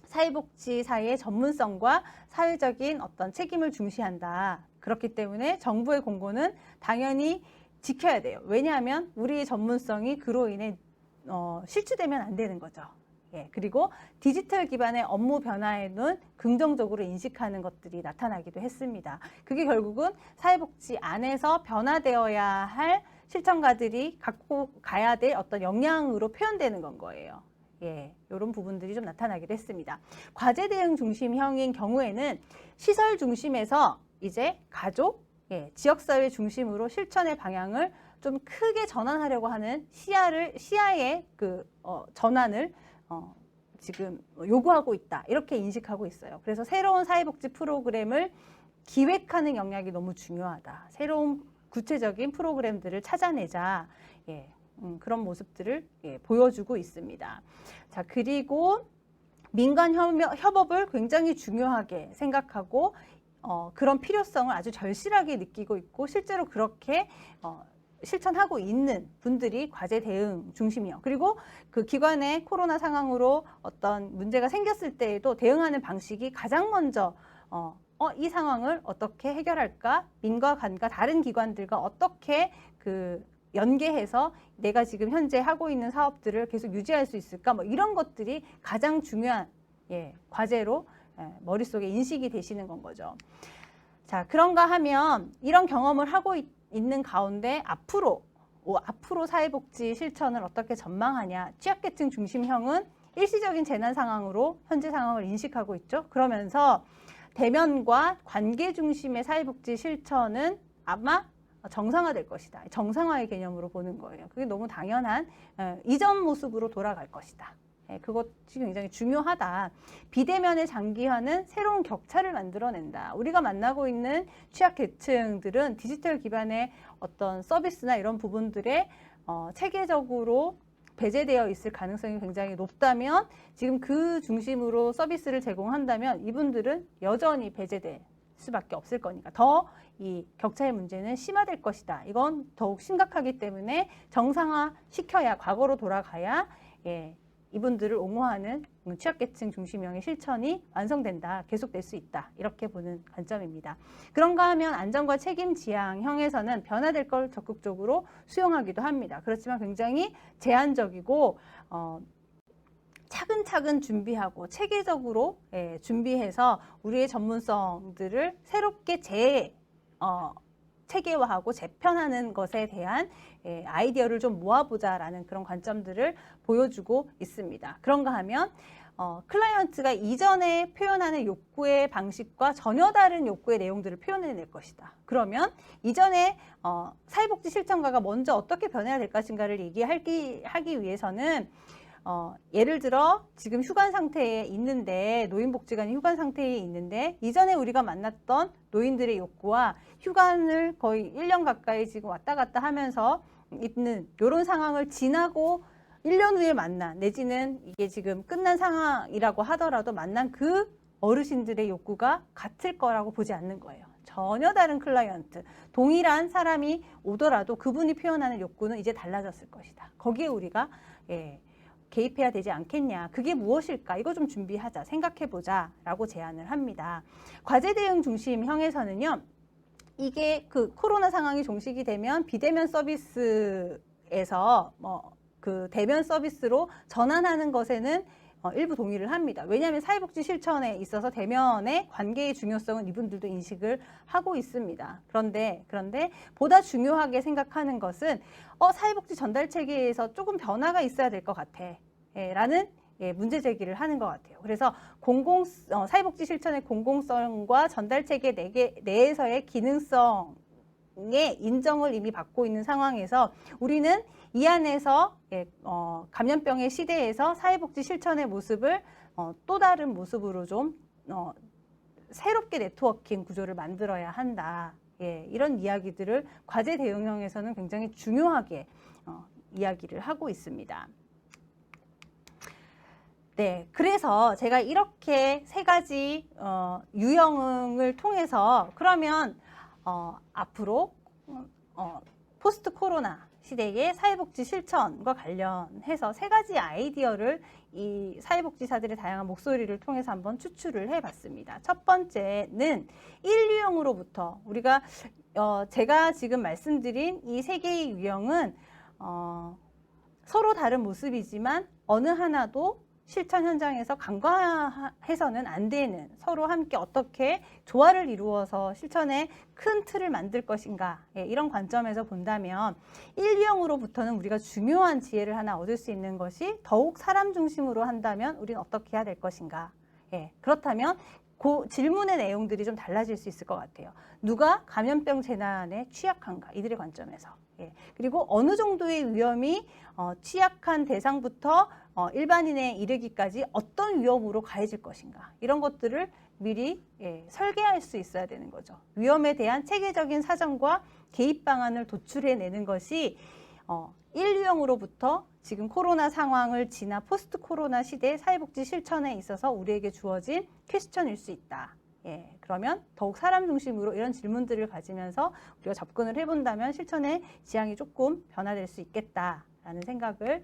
사회복지사의 전문성과 사회적인 어떤 책임을 중시한다. 그렇기 때문에 정부의 공고는 당연히 지켜야 돼요. 왜냐하면 우리의 전문성이 그로 인해 실추되면 안 되는 거죠. 예, 그리고 디지털 기반의 업무 변화에는 긍정적으로 인식하는 것들이 나타나기도 했습니다. 그게 결국은 사회복지 안에서 변화되어야 할 실천가들이 갖고 가야 될 어떤 역량으로 표현되는 건 거예요. 예, 이런 부분들이 좀 나타나기도 했습니다. 과제 대응 중심형인 경우에는 시설 중심에서 이제 가족, 예, 지역사회 중심으로 실천의 방향을 좀 크게 전환하려고 하는 시야의 전환을 지금 요구하고 있다. 이렇게 인식하고 있어요. 그래서 새로운 사회복지 프로그램을 기획하는 역량이 너무 중요하다. 새로운 구체적인 프로그램들을 찾아내자. 예, 그런 모습들을 보여주고 있습니다. 자, 그리고 민간 협업을 굉장히 중요하게 생각하고 그런 필요성을 아주 절실하게 느끼고 있고 실제로 그렇게 실천하고 있는 분들이 과제 대응 중심이요. 그리고 그 기관의 코로나 상황으로 어떤 문제가 생겼을 때에도 대응하는 방식이 가장 먼저 이 상황을 어떻게 해결할까? 민과 관과 다른 기관들과 어떻게 연계해서 내가 지금 현재 하고 있는 사업들을 계속 유지할 수 있을까? 뭐 이런 것들이 가장 중요한 과제로 머릿속에 인식이 되시는 건 거죠. 자, 그런가 하면 이런 경험을 하고 있는 가운데 앞으로 사회복지 실천을 어떻게 전망하냐. 취약계층 중심형은 일시적인 재난 상황으로 현재 상황을 인식하고 있죠. 그러면서 대면과 관계 중심의 사회복지 실천은 아마 정상화될 것이다. 정상화의 개념으로 보는 거예요. 그게 너무 당연한 이전 모습으로 돌아갈 것이다. 그것이 굉장히 중요하다. 비대면의 장기화는 새로운 격차를 만들어낸다. 우리가 만나고 있는 취약계층들은 디지털 기반의 어떤 서비스나 이런 부분들에 체계적으로 배제되어 있을 가능성이 굉장히 높다면 지금 그 중심으로 서비스를 제공한다면 이분들은 여전히 배제될 수밖에 없을 거니까 더 이 격차의 문제는 심화될 것이다. 이건 더욱 심각하기 때문에 정상화 시켜야 과거로 돌아가야 이분들을 옹호하는 취약계층 중심형의 실천이 완성된다. 계속될 수 있다. 이렇게 보는 관점입니다. 그런가 하면 안전과 책임 지향형에서는 변화될 걸 적극적으로 수용하기도 합니다. 그렇지만 굉장히 제한적이고 차근차근 준비하고 체계적으로 준비해서 우리의 전문성들을 새롭게 체계화하고 재편하는 것에 대한 아이디어를 좀 모아보자라는 그런 관점들을 보여주고 있습니다. 그런가 하면 클라이언트가 이전에 표현하는 욕구의 방식과 전혀 다른 욕구의 내용들을 표현해낼 것이다. 그러면 이전에 사회복지 실천가가 먼저 어떻게 변해야 될 것인가를 얘기하기 위해서는 예를 들어 지금 휴관 상태에 있는데 노인복지관이 휴관 상태에 있는데 이전에 우리가 만났던 노인들의 욕구와 휴관을 거의 1년 가까이 지금 왔다 갔다 하면서 있는 이런 상황을 지나고 1년 후에 만난 내지는 이게 지금 끝난 상황이라고 하더라도 만난 그 어르신들의 욕구가 같을 거라고 보지 않는 거예요. 전혀 다른 클라이언트, 동일한 사람이 오더라도 그분이 표현하는 욕구는 이제 달라졌을 것이다. 거기에 우리가 개입해야 되지 않겠냐. 그게 무엇일까? 이거 좀 준비하자. 생각해보자. 라고 제안을 합니다. 과제 대응 중심형에서는요. 이게 코로나 상황이 종식이 되면 비대면 서비스에서 대면 서비스로 전환하는 것에는 일부 동의를 합니다. 왜냐하면 사회복지 실천에 있어서 대면의 관계의 중요성은 이분들도 인식을 하고 있습니다. 그런데 보다 중요하게 생각하는 것은 사회복지 전달 체계에서 조금 변화가 있어야 될 것 같아. 라는 문제 제기를 하는 것 같아요. 그래서 사회복지 실천의 공공성과 전달 체계 내에서의 기능성의 인정을 이미 받고 있는 상황에서 우리는 이 안에서 감염병의 시대에서 사회복지 실천의 모습을 또 다른 모습으로 좀 새롭게 네트워킹 구조를 만들어야 한다. 이런 이야기들을 과제 대응형에서는 굉장히 중요하게 이야기를 하고 있습니다. 네, 그래서 제가 이렇게 세 가지 유형을 통해서 그러면 앞으로 포스트 코로나 시대의 사회복지 실천과 관련해서 세 가지 아이디어를 이 사회복지사들의 다양한 목소리를 통해서 한번 추출을 해봤습니다. 첫 번째는 1유형으로부터 우리가 제가 지금 말씀드린 이 세 개의 유형은 서로 다른 모습이지만 어느 하나도 실천 현장에서 간과해서는 안 되는, 서로 함께 어떻게 조화를 이루어서 실천의 큰 틀을 만들 것인가, 이런 관점에서 본다면 1유형으로부터는 우리가 중요한 지혜를 하나 얻을 수 있는 것이 더욱 사람 중심으로 한다면 우리는 어떻게 해야 될 것인가. 그렇다면 그 질문의 내용들이 좀 달라질 수 있을 것 같아요. 누가 감염병 재난에 취약한가, 이들의 관점에서. 그리고 어느 정도의 위험이 취약한 대상부터 일반인에 이르기까지 어떤 위험으로 가해질 것인가, 이런 것들을 미리 설계할 수 있어야 되는 거죠. 위험에 대한 체계적인 사정과 개입 방안을 도출해내는 것이 1유형으로부터 지금 코로나 상황을 지나 포스트 코로나 시대 사회복지 실천에 있어서 우리에게 주어진 퀘스천일 수 있다. 그러면 더욱 사람 중심으로 이런 질문들을 가지면서 우리가 접근을 해본다면 실천의 지향이 조금 변화될 수 있겠다라는 생각을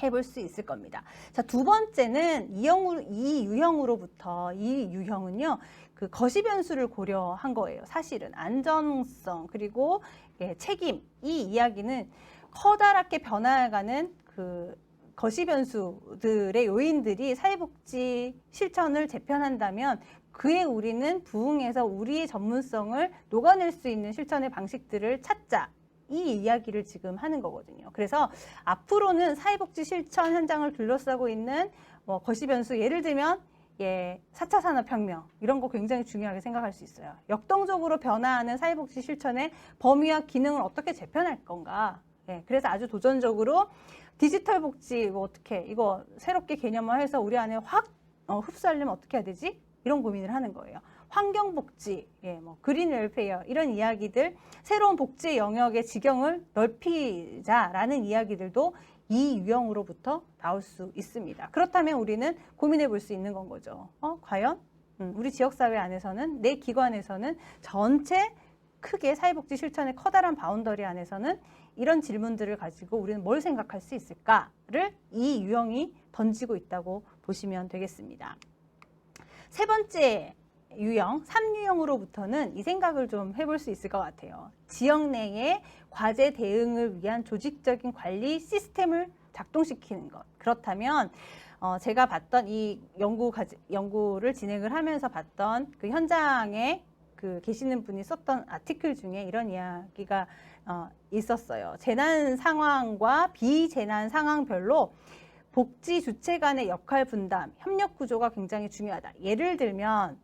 해볼 수 있을 겁니다. 자, 두 번째는 이 유형으로부터, 이 유형은요, 그 거시 변수를 고려한 거예요. 사실은 안전성 그리고 책임, 이 이야기는 커다랗게 변화해가는 그 거시 변수들의 요인들이 사회복지 실천을 재편한다면 그에 우리는 부응해서 우리의 전문성을 녹아낼 수 있는 실천의 방식들을 찾자, 이 이야기를 지금 하는 거거든요. 그래서 앞으로는 사회복지 실천 현장을 둘러싸고 있는 거시 변수, 예를 들면 4차 산업혁명, 이런 거 굉장히 중요하게 생각할 수 있어요. 역동적으로 변화하는 사회복지 실천의 범위와 기능을 어떻게 재편할 건가. 그래서 아주 도전적으로 디지털 복지 어떻게 이거 새롭게 개념화해서 우리 안에 확 흡수하려면 어떻게 해야 되지? 이런 고민을 하는 거예요. 환경복지, 그린 웰페어, 이런 이야기들, 새로운 복지 영역의 지경을 넓히자라는 이야기들도 이 유형으로부터 나올 수 있습니다. 그렇다면 우리는 고민해 볼 수 있는 건 거죠. 과연 우리 지역사회 안에서는, 내 기관에서는, 전체 크게 사회복지 실천의 커다란 바운더리 안에서는 이런 질문들을 가지고 우리는 뭘 생각할 수 있을까를 이 유형이 던지고 있다고 보시면 되겠습니다. 세 번째 유형, 3유형으로부터는 이 생각을 좀 해볼 수 있을 것 같아요. 지역 내의 과제 대응을 위한 조직적인 관리 시스템을 작동시키는 것. 그렇다면 제가 봤던 이 연구를 진행을 하면서 봤던 그 현장에 계시는 분이 썼던 아티클 중에 이런 이야기가 있었어요. 재난 상황과 비재난 상황별로 복지 주체 간의 역할 분담, 협력 구조가 굉장히 중요하다. 예를 들면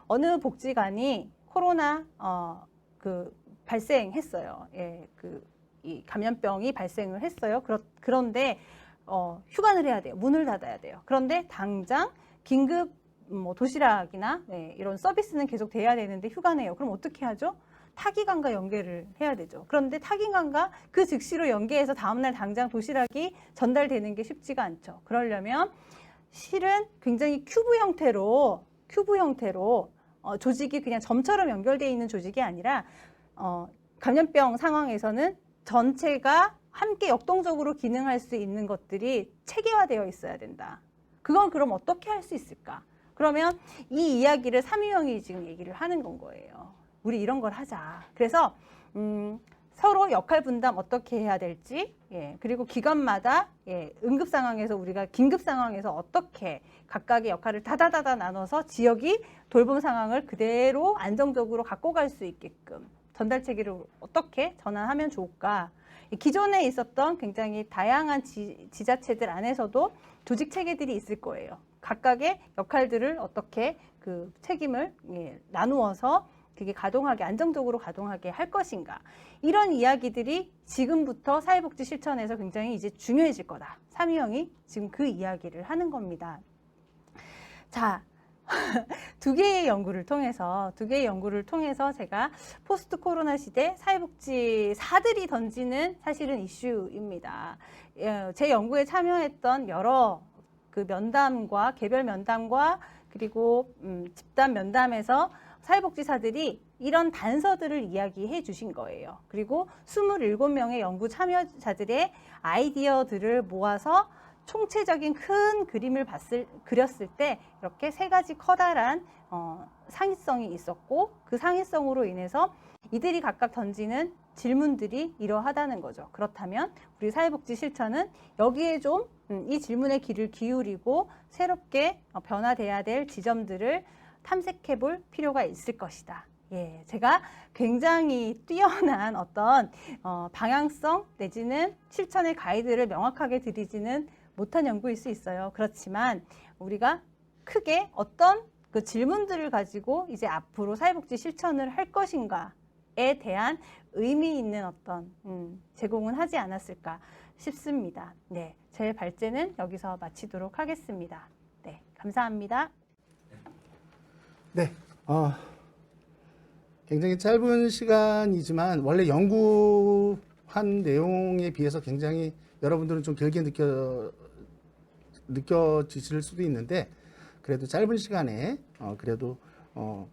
어느 복지관이 코로나 발생했어요. 이 감염병이 발생을 했어요. 그런데 휴관을 해야 돼요. 문을 닫아야 돼요. 그런데 당장 긴급 도시락이나 이런 서비스는 계속 돼야 되는데 휴관해요. 그럼 어떻게 하죠? 타기관과 연계를 해야 되죠. 그런데 타기관과 그 즉시로 연계해서 다음날 당장 도시락이 전달되는 게 쉽지가 않죠. 그러려면 실은 굉장히 큐브 형태로 조직이 그냥 점처럼 연결되어 있는 조직이 아니라 감염병 상황에서는 전체가 함께 역동적으로 기능할 수 있는 것들이 체계화되어 있어야 된다. 그건 그럼 어떻게 할 수 있을까? 그러면 이 이야기를 3유형이 지금 얘기를 하는 건 거예요. 우리 이런 걸 하자. 그래서 서로 역할 분담 어떻게 해야 될지, 그리고 기관마다 응급 상황에서 우리가 긴급 상황에서 어떻게 각각의 역할을 다다다다 나눠서 지역이 돌봄 상황을 그대로 안정적으로 갖고 갈 수 있게끔 전달 체계를 어떻게 전환하면 좋을까? 기존에 있었던 굉장히 다양한 지자체들 안에서도 조직 체계들이 있을 거예요. 각각의 역할들을 어떻게 그 책임을 나누어서 그게 가동하게, 안정적으로 가동하게 할 것인가. 이런 이야기들이 지금부터 사회복지 실천에서 굉장히 이제 중요해질 거다. 3유형이 지금 그 이야기를 하는 겁니다. 자, 두 개의 연구를 통해서 제가 포스트 코로나 시대 사회복지사들이 던지는 사실은 이슈입니다. 제 연구에 참여했던 여러 그 면담과 개별 면담과 그리고 집단 면담에서 사회복지사들이 이런 단서들을 이야기해 주신 거예요. 그리고 27명의 연구 참여자들의 아이디어들을 모아서 총체적인 큰 그림을 그렸을 때 이렇게 세 가지 커다란 상위성이 있었고 그 상위성으로 인해서 이들이 각각 던지는 질문들이 이러하다는 거죠. 그렇다면 우리 사회복지 실천은 여기에 좀 이 질문에 귀를 기울이고 새롭게 변화돼야 될 지점들을 탐색해 볼 필요가 있을 것이다. 예, 제가 굉장히 뛰어난 어떤 방향성 내지는 실천의 가이드를 명확하게 드리지는 못한 연구일 수 있어요. 그렇지만 우리가 크게 어떤 그 질문들을 가지고 이제 앞으로 사회복지 실천을 할 것인가에 대한 의미 있는 어떤 제공은 하지 않았을까 싶습니다. 네, 제 발제는 여기서 마치도록 하겠습니다. 네, 감사합니다. 네, 굉장히 짧은 시간이지만 원래 연구한 내용에 비해서 굉장히 여러분들은 좀 길게 느껴지실 수도 있는데 그래도 짧은 시간에 그래도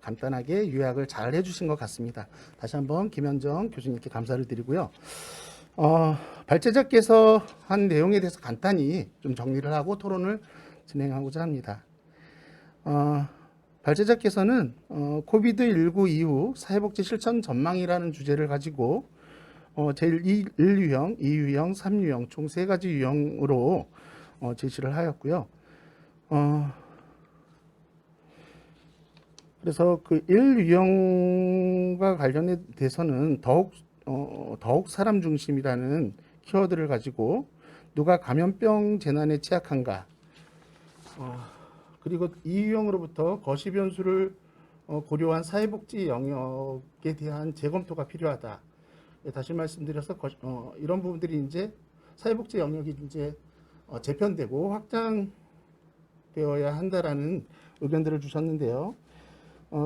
간단하게 요약을 잘 해주신 것 같습니다. 다시 한번 김현정 교수님께 감사를 드리고요. 발제자께서 한 내용에 대해서 간단히 좀 정리를 하고 토론을 진행하고자 합니다. 발제자께서는 코비드19 이후 사회복지 실천 전망이라는 주제를 가지고 제1유형, 2유형, 3유형 총 3가지 유형으로 제시를 하였고요. 그래서 그 1유형과 관련돼서는 더욱 사람 중심이라는 키워드를 가지고 누가 감염병 재난에 취약한가, 그리고 2유형으로부터 거시 변수를 고려한 사회복지 영역에 대한 재검토가 필요하다. 다시 말씀드려서 이런 부분들이 이제 사회복지 영역이 이제 재편되고 확장되어야 한다라는 의견들을 주셨는데요.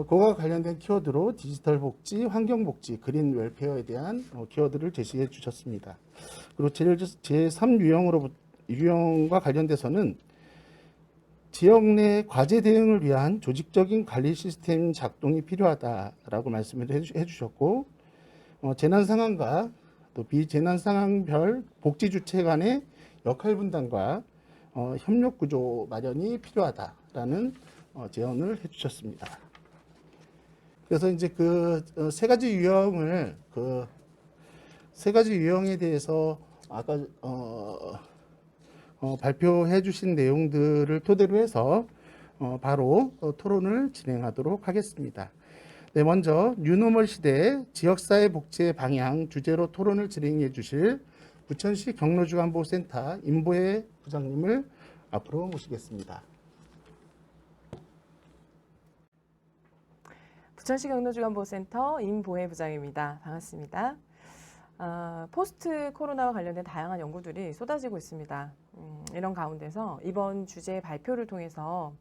그와 관련된 키워드로 디지털 복지, 환경 복지, 그린 웰페어에 대한 키워드를 제시해 주셨습니다. 그리고 제3유형과 관련돼서는 지역 내 과제 대응을 위한 조직적인 관리 시스템 작동이 필요하다라고 말씀을 해주셨고, 재난 상황과 또 비재난 상황별 복지 주체 간의 역할 분담과 협력 구조 마련이 필요하다라는 제언을 해주셨습니다. 그래서 이제 그 세 가지 유형에 대해서 아까 발표해 주신 내용들을 토대로 해서 바로 토론을 진행하도록 하겠습니다. 네, 먼저 뉴노멀 시대 지역사회 복지의 방향 주제로 토론을 진행해 주실 부천시 경로주간보호센터 임보혜 부장님을 앞으로 모시겠습니다. 부천시 경로주간보호센터 임보혜 부장입니다. 반갑습니다. 포스트 코로나와 관련된 다양한 연구들이 쏟아지고 있습니다. 이런 가운데서 이번 주제 발표를 통해서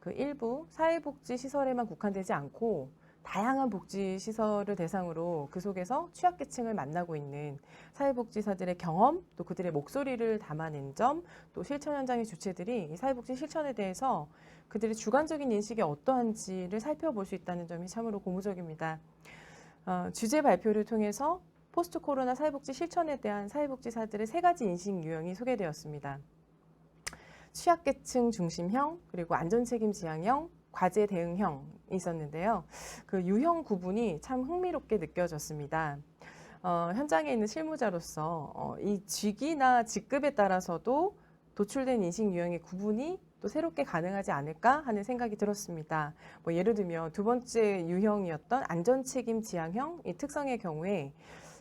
그 일부 사회복지 시설에만 국한되지 않고 다양한 복지 시설을 대상으로 그 속에서 취약계층을 만나고 있는 사회복지사들의 경험, 또 그들의 목소리를 담아낸 점, 또 실천 현장의 주체들이 이 사회복지 실천에 대해서 그들의 주관적인 인식이 어떠한지를 살펴볼 수 있다는 점이 참으로 고무적입니다. 주제 발표를 통해서 포스트 코로나 사회복지 실천에 대한 사회복지사들의 3가지 인식 유형이 소개되었습니다. 취약계층 중심형, 그리고 안전책임 지향형, 과제 대응형이 있었는데요. 그 유형 구분이 참 흥미롭게 느껴졌습니다. 현장에 있는 실무자로서 이 직위나 직급에 따라서도 도출된 인식 유형의 구분이 또 새롭게 가능하지 않을까 하는 생각이 들었습니다. 예를 들면 2번째 유형이었던 안전책임 지향형 이 특성의 경우에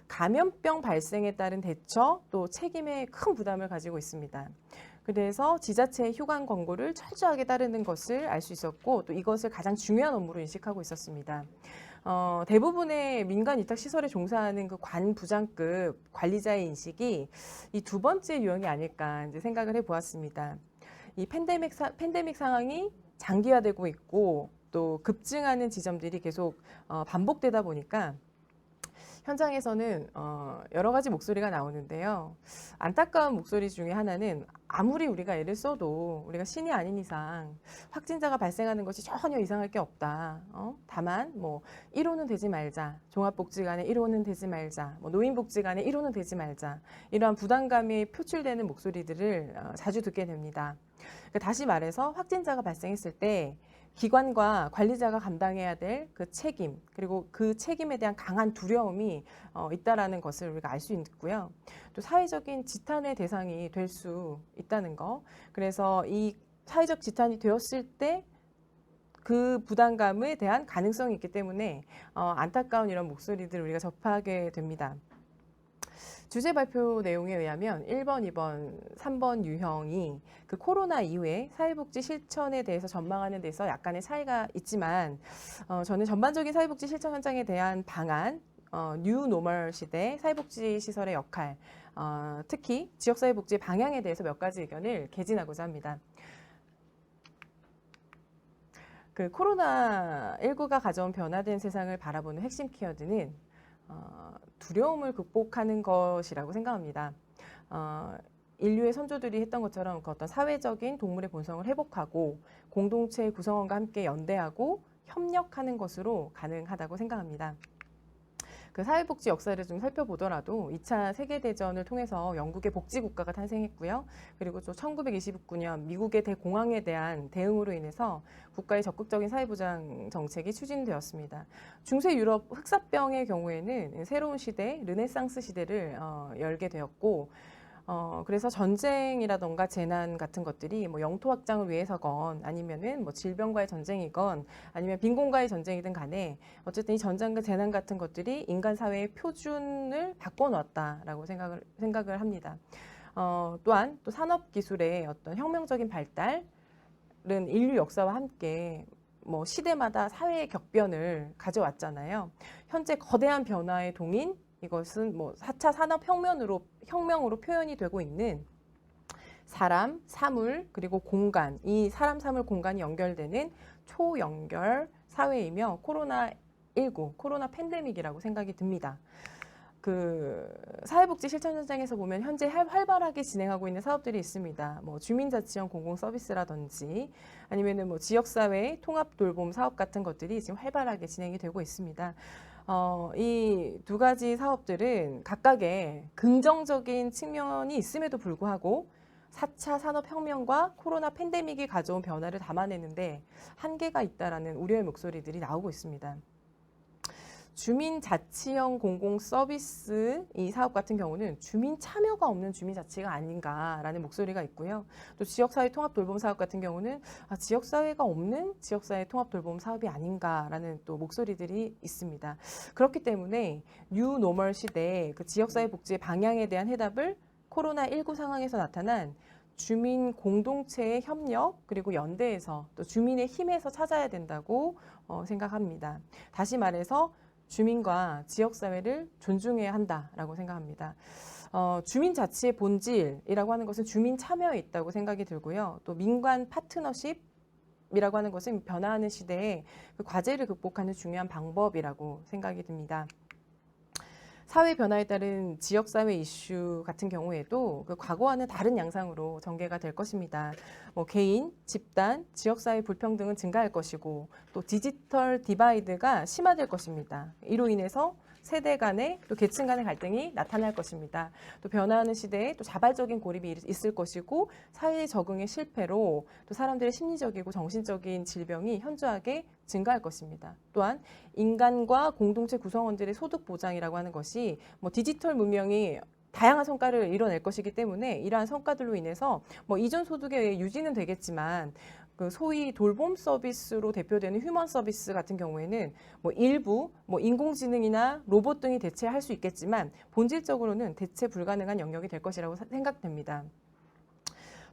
감염병 발생에 따른 대처 또 책임에 큰 부담을 가지고 있습니다. 그래서 지자체의 휴관 권고를 철저하게 따르는 것을 알 수 있었고 또 이것을 가장 중요한 업무로 인식하고 있었습니다. 대부분의 민간 위탁시설에 종사하는 그 관부장급 관리자의 인식이 이 2번째 유형이 아닐까 이제 생각을 해보았습니다. 이 팬데믹 상황이 장기화되고 있고 또 급증하는 지점들이 계속 반복되다 보니까 현장에서는 여러 가지 목소리가 나오는데요. 안타까운 목소리 중에 하나는 아무리 우리가 애를 써도 우리가 신이 아닌 이상 확진자가 발생하는 것이 전혀 이상할 게 없다. 다만 뭐 1호는 되지 말자, 종합복지관에 1호는 되지 말자, 뭐 노인복지관에 1호는 되지 말자, 이러한 부담감이 표출되는 목소리들을 자주 듣게 됩니다. 그러니까 다시 말해서 확진자가 발생했을 때 기관과 관리자가 감당해야 될 그 책임, 그리고 그 책임에 대한 강한 두려움이 있다라는 것을 우리가 알 수 있고요. 또 사회적인 지탄의 대상이 될 수 있다는 거. 그래서 이 사회적 지탄이 되었을 때 그 부담감에 대한 가능성이 있기 때문에 안타까운 이런 목소리들을 우리가 접하게 됩니다. 주제 발표 내용에 의하면 1번, 2번, 3번 유형이 그 코로나 이후에 사회복지 실천에 대해서 전망하는 데서 약간의 차이가 있지만 저는 전반적인 사회복지 실천 현장에 대한 방안, 뉴 노멀 시대 사회복지 시설의 역할, 특히 지역사회복지 방향에 대해서 몇 가지 의견을 개진하고자 합니다. 그 코로나19가 가져온 변화된 세상을 바라보는 핵심 키워드는 두려움을 극복하는 것이라고 생각합니다. 인류의 선조들이 했던 것처럼 그 어떤 사회적인 동물의 본성을 회복하고 공동체 구성원과 함께 연대하고 협력하는 것으로 가능하다고 생각합니다. 그 사회복지 역사를 좀 살펴보더라도 2차 세계대전을 통해서 영국의 복지국가가 탄생했고요. 그리고 또 1929년 미국의 대공황에 대한 대응으로 인해서 국가의 적극적인 사회보장 정책이 추진되었습니다. 중세 유럽 흑사병의 경우에는 새로운 시대, 르네상스 시대를 열게 되었고 그래서 전쟁이라던가 재난 같은 것들이 뭐 영토 확장을 위해서건 아니면은 뭐 질병과의 전쟁이건 아니면 빈곤과의 전쟁이든 간에 어쨌든 이 전쟁과 재난 같은 것들이 인간 사회의 표준을 바꿔놓았다라고 생각을 합니다. 또한 또 산업 기술의 어떤 혁명적인 발달은 인류 역사와 함께 뭐 시대마다 사회의 격변을 가져왔잖아요. 현재 거대한 변화의 동인 이것은 뭐 4차 산업혁명으로 표현이 되고 있는 사람, 사물, 그리고 공간, 이 사람, 사물, 공간이 연결되는 초연결 사회이며 코로나19, 코로나 팬데믹이라고 생각이 듭니다. 그 사회복지 실천 현장에서 보면 현재 활발하게 진행하고 있는 사업들이 있습니다. 뭐 주민자치형 공공서비스라든지 아니면은 뭐 지역사회 통합 돌봄 사업 같은 것들이 지금 활발하게 진행이 되고 있습니다. 이 두 가지 사업들은 각각의 긍정적인 측면이 있음에도 불구하고 4차 산업혁명과 코로나 팬데믹이 가져온 변화를 담아내는데 한계가 있다라는 우려의 목소리들이 나오고 있습니다. 주민자치형 공공서비스 이 사업 같은 경우는 주민 참여가 없는 주민자치가 아닌가라는 목소리가 있고요. 또 지역사회 통합돌봄 사업 같은 경우는 지역사회가 없는 지역사회 통합돌봄 사업이 아닌가라는 또 목소리들이 있습니다. 그렇기 때문에 뉴 노멀 시대의 그 지역사회 복지의 방향에 대한 해답을 코로나19 상황에서 나타난 주민 공동체의 협력 그리고 연대에서 또 주민의 힘에서 찾아야 된다고 생각합니다. 다시 말해서 주민과 지역사회를 존중해야 한다라고 생각합니다. 주민자치의 본질이라고 하는 것은 주민 참여에 있다고 생각이 들고요. 또 민관 파트너십이라고 하는 것은 변화하는 시대에 그 과제를 극복하는 중요한 방법이라고 생각이 듭니다. 사회 변화에 따른 지역사회 이슈 같은 경우에도 그 과거와는 다른 양상으로 전개가 될 것입니다. 뭐 개인, 집단, 지역사회 불평등은 증가할 것이고 또 디지털 디바이드가 심화될 것입니다. 이로 인해서 세대 간의 또 계층 간의 갈등이 나타날 것입니다. 또 변화하는 시대에 또 자발적인 고립이 있을 것이고 사회 적응의 실패로 또 사람들의 심리적이고 정신적인 질병이 현저하게 증가할 것입니다. 또한 인간과 공동체 구성원들의 소득 보장이라고 하는 것이 뭐 디지털 문명이 다양한 성과를 이뤄낼 것이기 때문에 이러한 성과들로 인해서 뭐 이전 소득의 유지는 되겠지만 그 소위 돌봄 서비스로 대표되는 휴먼 서비스 같은 경우에는 뭐 일부 뭐 인공지능이나 로봇 등이 대체할 수 있겠지만 본질적으로는 대체 불가능한 영역이 될 것이라고 생각됩니다.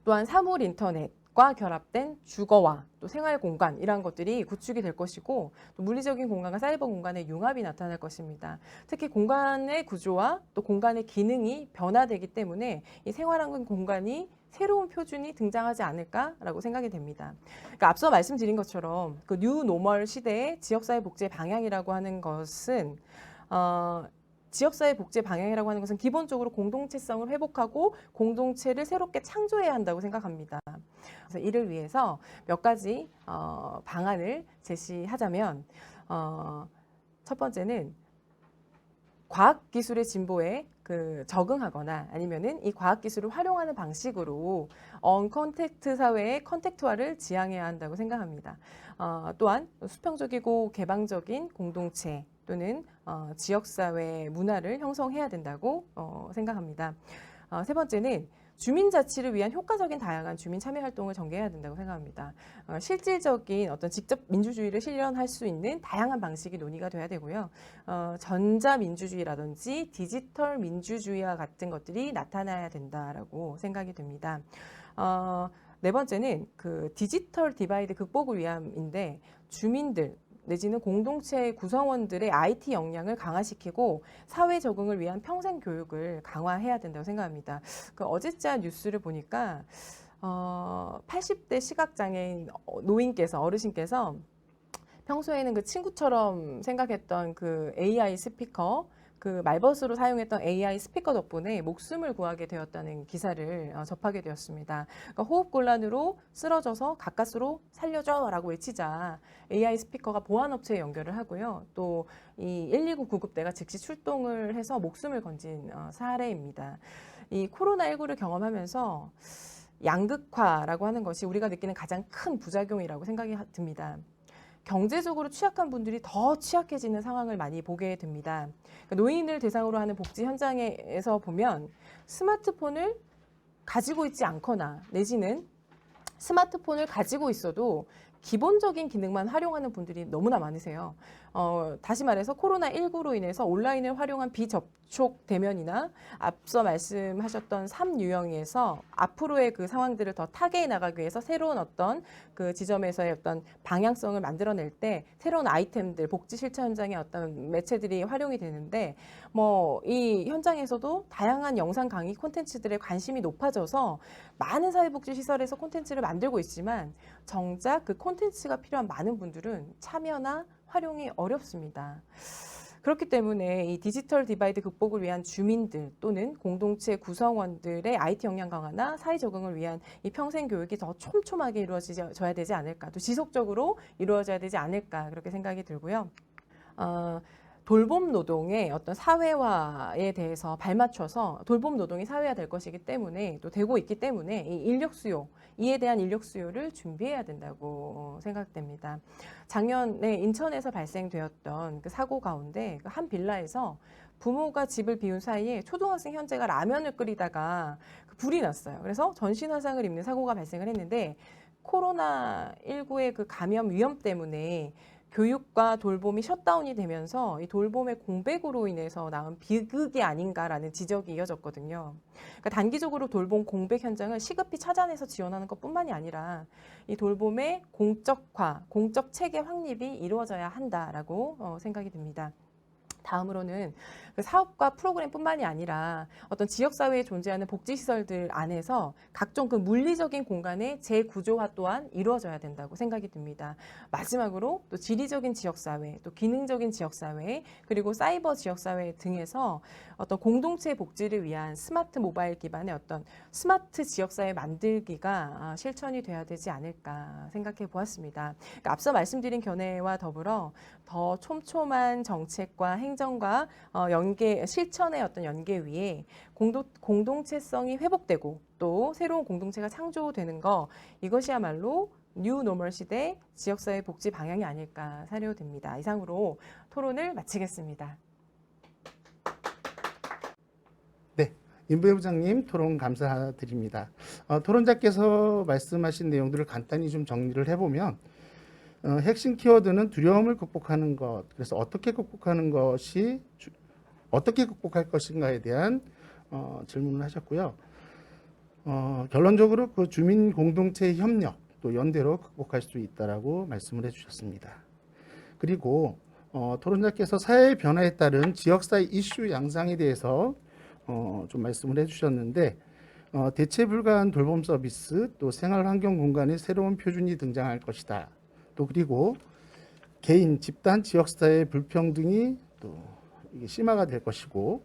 또한 사물 인터넷과 결합된 주거와 또 생활 공간 이러한 것들이 구축이 될 것이고 또 물리적인 공간과 사이버 공간의 융합이 나타날 것입니다. 특히 공간의 구조와 또 공간의 기능이 변화되기 때문에 이 생활하는 공간이 새로운 표준이 등장하지 않을까라고 생각이 됩니다. 그러니까 앞서 말씀드린 것처럼 그 뉴 노멀 시대의 지역사회 복지의 방향이라고 하는 것은 지역사회 복지 방향이라고 하는 것은 기본적으로 공동체성을 회복하고 공동체를 새롭게 창조해야 한다고 생각합니다. 그래서 이를 위해서 몇 가지 방안을 제시하자면 첫 번째는 과학기술의 진보에 적응하거나 아니면은 이 과학기술을 활용하는 방식으로 언컨택트 사회의 컨택트화를 지향해야 한다고 생각합니다. 또한 수평적이고 개방적인 공동체 또는 지역사회 문화를 형성해야 된다고 생각합니다. 세 번째는 주민자치를 위한 효과적인 다양한 주민 참여 활동을 전개해야 된다고 생각합니다. 실질적인 어떤 직접 민주주의를 실현할 수 있는 다양한 방식이 논의가 돼야 되고요. 전자민주주의라든지 디지털 민주주의와 같은 것들이 나타나야 된다라고 생각이 됩니다. 네 번째는 디지털 디바이드 극복을 위함인데 주민들 내지는 공동체 구성원들의 IT 역량을 강화시키고 사회 적응을 위한 평생 교육을 강화해야 된다고 생각합니다. 어제자 뉴스를 보니까 80대 시각장애인 어르신께서 평소에는 친구처럼 생각했던 AI 스피커, 말벗으로 사용했던 AI 스피커 덕분에 목숨을 구하게 되었다는 기사를 접하게 되었습니다. 호흡곤란으로 쓰러져서 가까스로 살려줘라고 외치자 AI 스피커가 보안업체에 연결을 하고요. 또 이 119 구급대가 즉시 출동을 해서 목숨을 건진 사례입니다. 이 코로나19를 경험하면서 양극화라고 하는 것이 우리가 느끼는 가장 큰 부작용이라고 생각이 듭니다. 경제적으로 취약한 분들이 더 취약해지는 상황을 많이 보게 됩니다. 노인을 대상으로 하는 복지 현장에서 보면 스마트폰을 가지고 있지 않거나 내지는 스마트폰을 가지고 있어도 기본적인 기능만 활용하는 분들이 너무나 많으세요. 다시 말해서 코로나19로 인해서 온라인을 활용한 비접촉 대면이나 앞서 말씀하셨던 3유형에서 앞으로의 상황들을 더 타개해 나가기 위해서 새로운 어떤 지점에서의 어떤 방향성을 만들어낼 때 새로운 아이템들, 복지 실천 현장의 어떤 매체들이 활용이 되는데 이 현장에서도 다양한 영상 강의 콘텐츠들에 관심이 높아져서 많은 사회복지시설에서 콘텐츠를 만들고 있지만 정작 콘텐츠가 필요한 많은 분들은 참여나 활용이 어렵습니다. 그렇기 때문에 이 디지털 디바이드 극복을 위한 주민들 또는 공동체 구성원들의 IT 역량 강화나 사회 적응을 위한 이 평생 교육이 더 촘촘하게 이루어져야 되지 않을까, 또 지속적으로 이루어져야 되지 않을까 그렇게 생각이 들고요. 돌봄 노동의 어떤 사회화에 대해서 발맞춰서 돌봄 노동이 사회화될 것이기 때문에 또 되고 있기 때문에 이 인력 수요, 이에 대한 인력 수요를 준비해야 된다고 생각됩니다. 작년에 인천에서 발생되었던 사고 가운데 한 빌라에서 부모가 집을 비운 사이에 초등학생 현재가 라면을 끓이다가 불이 났어요. 그래서 전신 화상을 입는 사고가 발생을 했는데 코로나19의 감염 위험 때문에 교육과 돌봄이 셧다운이 되면서 이 돌봄의 공백으로 인해서 나온 비극이 아닌가라는 지적이 이어졌거든요. 그러니까 단기적으로 돌봄 공백 현장을 시급히 찾아내서 지원하는 것뿐만이 아니라 이 돌봄의 공적화, 공적 체계 확립이 이루어져야 한다라고 생각이 듭니다. 다음으로는 사업과 프로그램뿐만이 아니라 어떤 지역사회에 존재하는 복지시설들 안에서 각종 물리적인 공간의 재구조화 또한 이루어져야 된다고 생각이 듭니다. 마지막으로 또 지리적인 지역사회, 또 기능적인 지역사회, 그리고 사이버 지역사회 등에서 어떤 공동체 복지를 위한 스마트 모바일 기반의 어떤 스마트 지역사회 만들기가 실천이 돼야 되지 않을까 생각해 보았습니다. 그러니까 앞서 말씀드린 견해와 더불어 더 촘촘한 정책과 행정과 실천의 어떤 연계 위에 공동체성이 회복되고 또 새로운 공동체가 창조되는 거, 이것이야말로 뉴 노멀 시대 지역사회 복지 방향이 아닐까 사료됩니다. 이상으로 토론을 마치겠습니다. 네, 임부회 부장님 토론 감사드립니다. 토론자께서 말씀하신 내용들을 간단히 좀 정리를 해보면 핵심 키워드는 두려움을 극복하는 것, 그래서 어떻게 극복할 것인가에 대한 질문을 하셨고요. 결론적으로 주민 공동체의 협력, 또 연대로 극복할 수 있다라고 말씀을 해주셨습니다. 그리고 토론자께서 사회 변화에 따른 지역사회 이슈 양상에 대해서 좀 말씀을 해주셨는데 대체 불가한 돌봄 서비스, 또 생활환경 공간의 새로운 표준이 등장할 것이다. 또 그리고 개인, 집단, 지역사회 불평등이 또 이게 심화가 될 것이고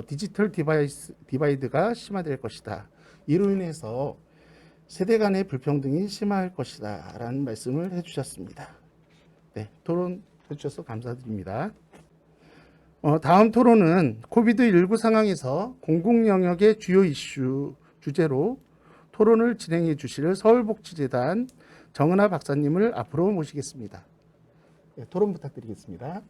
디지털 디바이드가 심화될 것이다. 이로 인해서 세대 간의 불평등이 심화할 것이다 라는 말씀을 해주셨습니다. 네, 토론 해주셔서 감사드립니다. 다음 토론은 코비드19 상황에서 공공영역의 주요 이슈 주제로 토론을 진행해 주실 서울복지재단 정은하 박사님을 앞으로 모시겠습니다. 네, 토론 부탁드리겠습니다.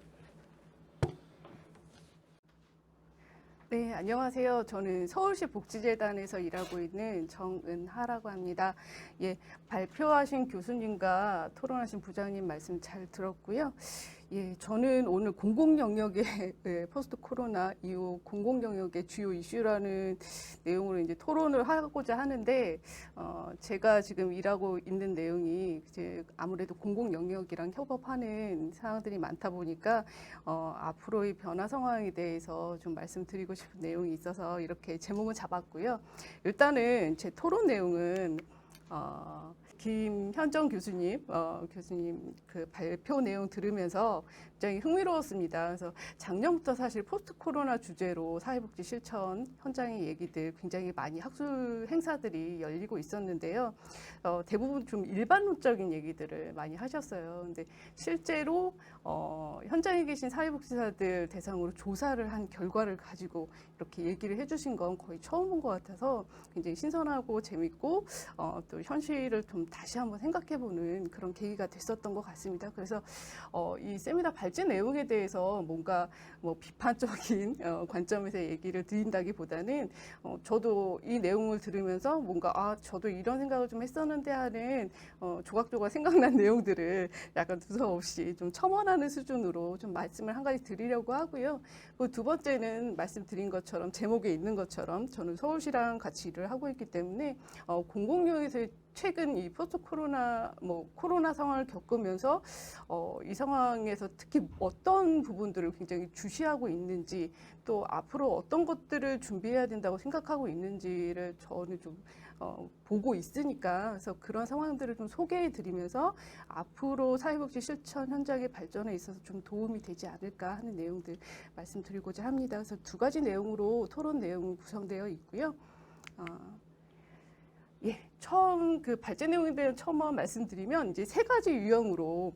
네, 안녕하세요. 저는 서울시 복지재단에서 일하고 있는 정은하라고 합니다. 예, 발표하신 교수님과 토론하신 부장님 말씀 잘 들었고요. 예, 저는 오늘 공공영역의 포스트 코로나 이후 공공영역의 주요 이슈라는 내용으로 이제 토론을 하고자 하는데, 제가 지금 일하고 있는 내용이 이제 아무래도 공공영역이랑 협업하는 사항들이 많다 보니까 앞으로의 변화 상황에 대해서 좀 말씀드리고 싶은 내용이 있어서 이렇게 제목을 잡았고요. 일단은 제 토론 내용은 김현정 교수님 그 발표 내용 들으면서 굉장히 흥미로웠습니다. 그래서 작년부터 사실 포스트 코로나 주제로 사회복지 실천 현장의 얘기들 굉장히 많이 학술 행사들이 열리고 있었는데요. 대부분 좀 일반론적인 얘기들을 많이 하셨어요. 근데 실제로 현장에 계신 사회복지사들 대상으로 조사를 한 결과를 가지고 이렇게 얘기를 해주신 건 거의 처음 본 것 같아서 굉장히 신선하고 재밌고 또 현실을 좀 다시 한번 생각해보는 그런 계기가 됐었던 것 같습니다. 그래서 이 세미나 발제 내용에 대해서 뭔가 뭐 비판적인 관점에서 얘기를 드린다기보다는 저도 이 내용을 들으면서 뭔가 저도 이런 생각을 좀 했었는데 하는 조각조각 생각난 내용들을 약간 두서없이 좀 첨언하는 수준으로 좀 말씀을 한 가지 드리려고 하고요. 그 두 번째는 말씀드린 것처럼 제목에 있는 것처럼 저는 서울시랑 같이 일을 하고 있기 때문에 공공영역에서 최근 이 포스트 코로나 코로나 상황을 겪으면서 이 상황에서 특히 어떤 부분들을 굉장히 주시하고 있는지 또 앞으로 어떤 것들을 준비해야 된다고 생각하고 있는지를 저는 좀 보고 있으니까 그래서 그런 상황들을 좀 소개해 드리면서 앞으로 사회복지 실천 현장의 발전에 있어서 좀 도움이 되지 않을까 하는 내용들 말씀드리고자 합니다. 그래서 두 가지 내용으로 토론 내용 구성되어 있고요. 예, 처음 그 발제 내용에 대한 첨언 말씀드리면 이제 세 가지 유형으로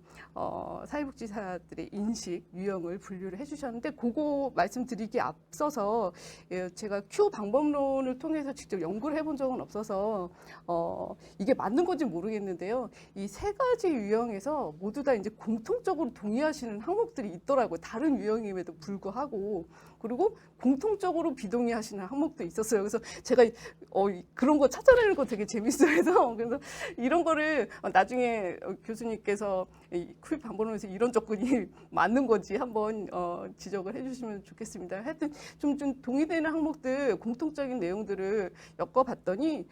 사회복지사들의 인식 유형을 분류를 해주셨는데 그거 말씀드리기 앞서서 제가 Q 방법론을 통해서 직접 연구를 해본 적은 없어서 이게 맞는 건지 모르겠는데요. 이 세 가지 유형에서 모두 다 이제 공통적으로 동의하시는 항목들이 있더라고요. 다른 유형임에도 불구하고. 그리고 공통적으로 비동의하시는 항목도 있었어요. 그래서 제가 그런 거 찾아내는 거 되게 재밌어해서 그래서 이런 거를 나중에 교수님께서 큐 방법론에서 이런 접근이 맞는 건지 한번 지적을 해주시면 좋겠습니다. 하여튼 좀 동의되는 항목들 공통적인 내용들을 엮어봤더니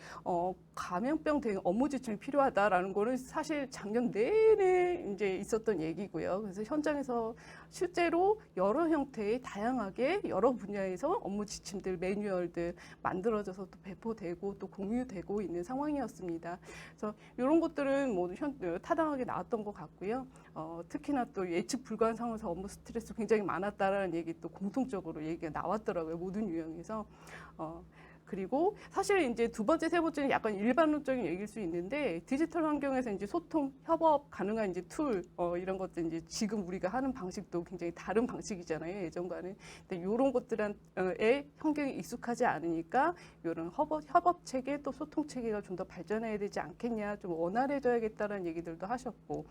감염병 대응 업무 지침이 필요하다라는 거는 사실 작년 내내 이제 있었던 얘기고요. 그래서 현장에서 실제로 여러 형태의 다양하게 여러 분야에서 업무 지침들, 매뉴얼들 만들어져서 또 배포되고 또 공유되고 있는 상황이었습니다. 그래서 이런 것들은 모두 타당하게 나왔던 것 같고요. 특히나 또 예측 불가한 상황에서 업무 스트레스 굉장히 많았다라는 얘기 또 공통적으로 얘기가 나왔더라고요. 모든 유형에서. 그리고 사실 이제 두 번째, 세 번째는 약간 일반론적인 얘기일 수 있는데 디지털 환경에서 이제 소통, 협업 가능한 이제 툴 이런 것들 이제 지금 우리가 하는 방식도 굉장히 다른 방식이잖아요. 예전과는. 근데 이런 것들의 환경이 익숙하지 않으니까 이런 협업 체계 또 소통 체계가 좀 더 발전해야 되지 않겠냐, 좀 원활해져야겠다라는 얘기들도 하셨고